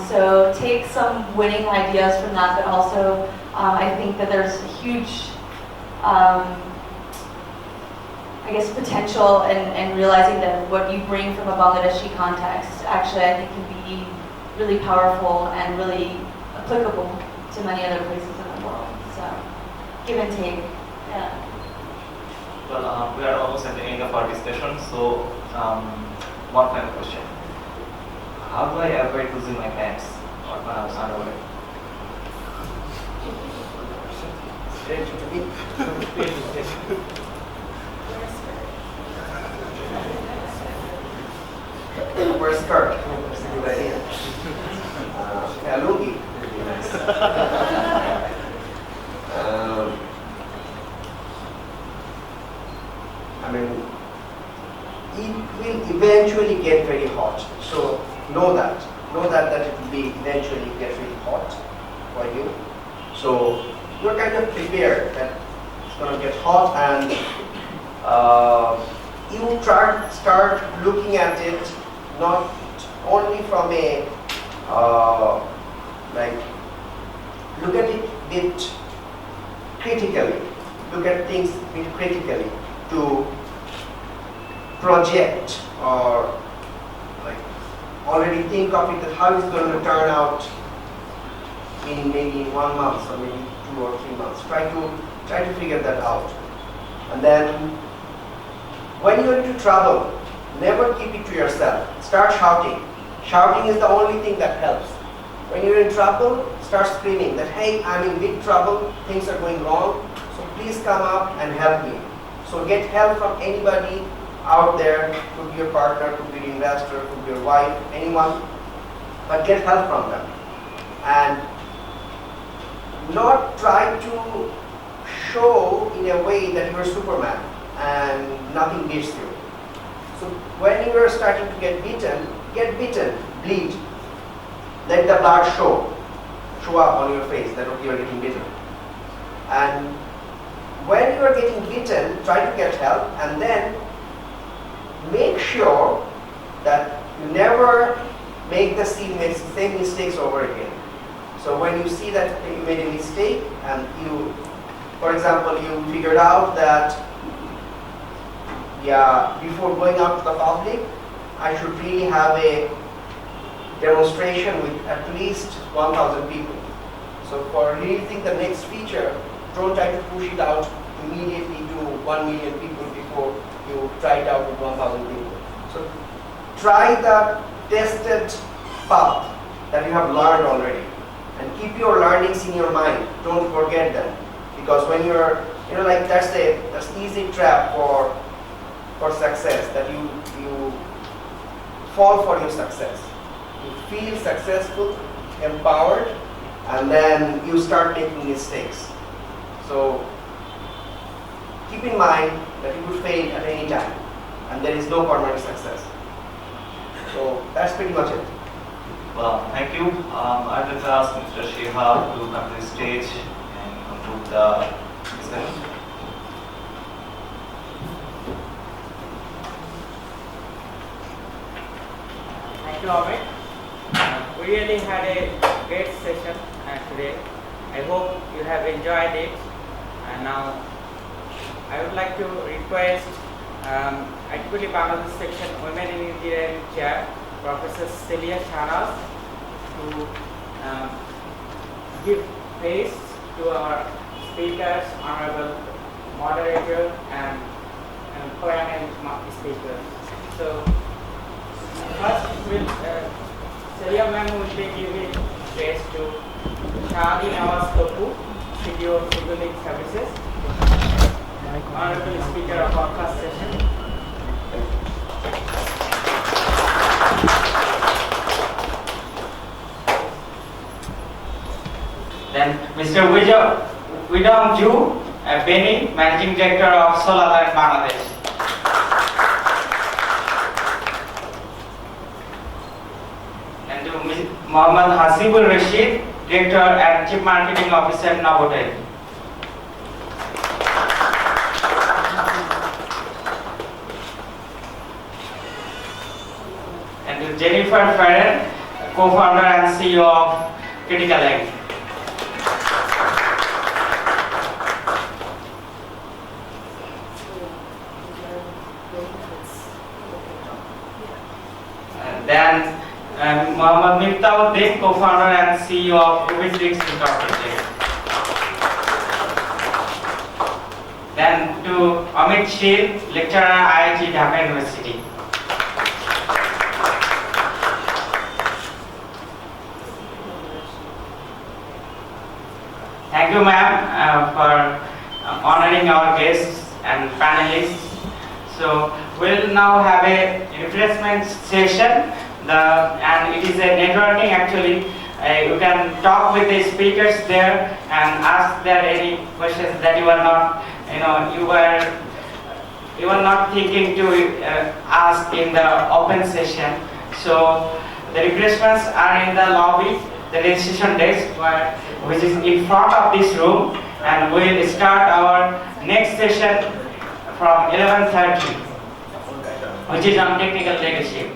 K: So take some winning ideas from that, but also I think that there's a huge, potential in realizing that what you bring from a Bangladeshi context actually I think can be really powerful and really applicable to many other places in the world. So give and take. Yeah.
D: Well, we are almost at the end of our discussion, so one final question. How do I avoid losing my pants or my underwear?
C: Wear a skirt. That's a good idea. A lungi would be nice. It will eventually get very hot. So know that it will be eventually get really hot for you. So you're kind of prepared that it's going to get hot, and you start looking at it not only from a look at it a bit critically, look at things a bit critically to project or already think of it that how it's going to turn out in maybe 1 month or maybe 2 or 3 months. Try to figure that out. And then when you're into trouble, never keep it to yourself. Start shouting. Shouting is the only thing that helps. When you're in trouble, start screaming that, hey, I'm in big trouble, things are going wrong, so please come up and help me. So get help from anybody out there, could be your partner, could be your investor, could be your wife, anyone, but get help from them. And not try to show in a way that you're Superman and nothing beats you. So when you are starting to get beaten, bleed. Let the blood show up on your face that you are getting beaten. And when you are getting beaten, try to get help, and then make sure that you never make the same mistakes over again. So when you see that you made a mistake and you, for example, you figured out that before going out to the public, I should really have a demonstration with at least 1,000 people. So for releasing the next feature, don't try to push it out immediately to 1 million people before you try it out with 1,000 people. So try the tested path that you have learned already, and keep your learnings in your mind. Don't forget them, because when you're, that's the easy trap for success, that you fall for your success. You feel successful, empowered, and then you start making mistakes. So keep in mind that you could fail at any time, and there is no permanent success. So that's pretty much it.
D: Well, thank you. I'd like to ask Mr. Shihab to come to the stage and conclude the discussion.
A: you, Amit. We really had a great session today. I hope you have enjoyed it. And now I would like to request IEEE Bangladesh Section Women in Engineering Chair, Professor Celia Shahnaz, to give praise to our speakers, honorable moderator, and panel speakers. So first, Celia ma'am will be giving praise to Shadi Nawaz Kapoor, CEO of Civil Link Services, honorable speaker of our first session. Then Mr. Widom Ju Beni, Managing Director of Solar Bangladesh. And to Ms. Mohammad Hasibul Rashid, Director and Chief Marketing Officer, Novotel. And to Jennifer Ferrer, Co-founder and CEO of Critical Egg. Then Mohammad Miftauddin, co-founder and CEO of Rubis Drinks Incorporated. Then to Amit Shil, lecturer IIT Dhaka University. Thank you, ma'am, for honoring our guests and panelists. So we'll now have a refreshment session, and it is a networking actually. You can talk with the speakers there and ask there any questions that you are not, you were not thinking to ask in the open session. So the refreshments are in the lobby, the registration desk, which is in front of this room, and we'll start our next session from 11:30, which is on technical leadership.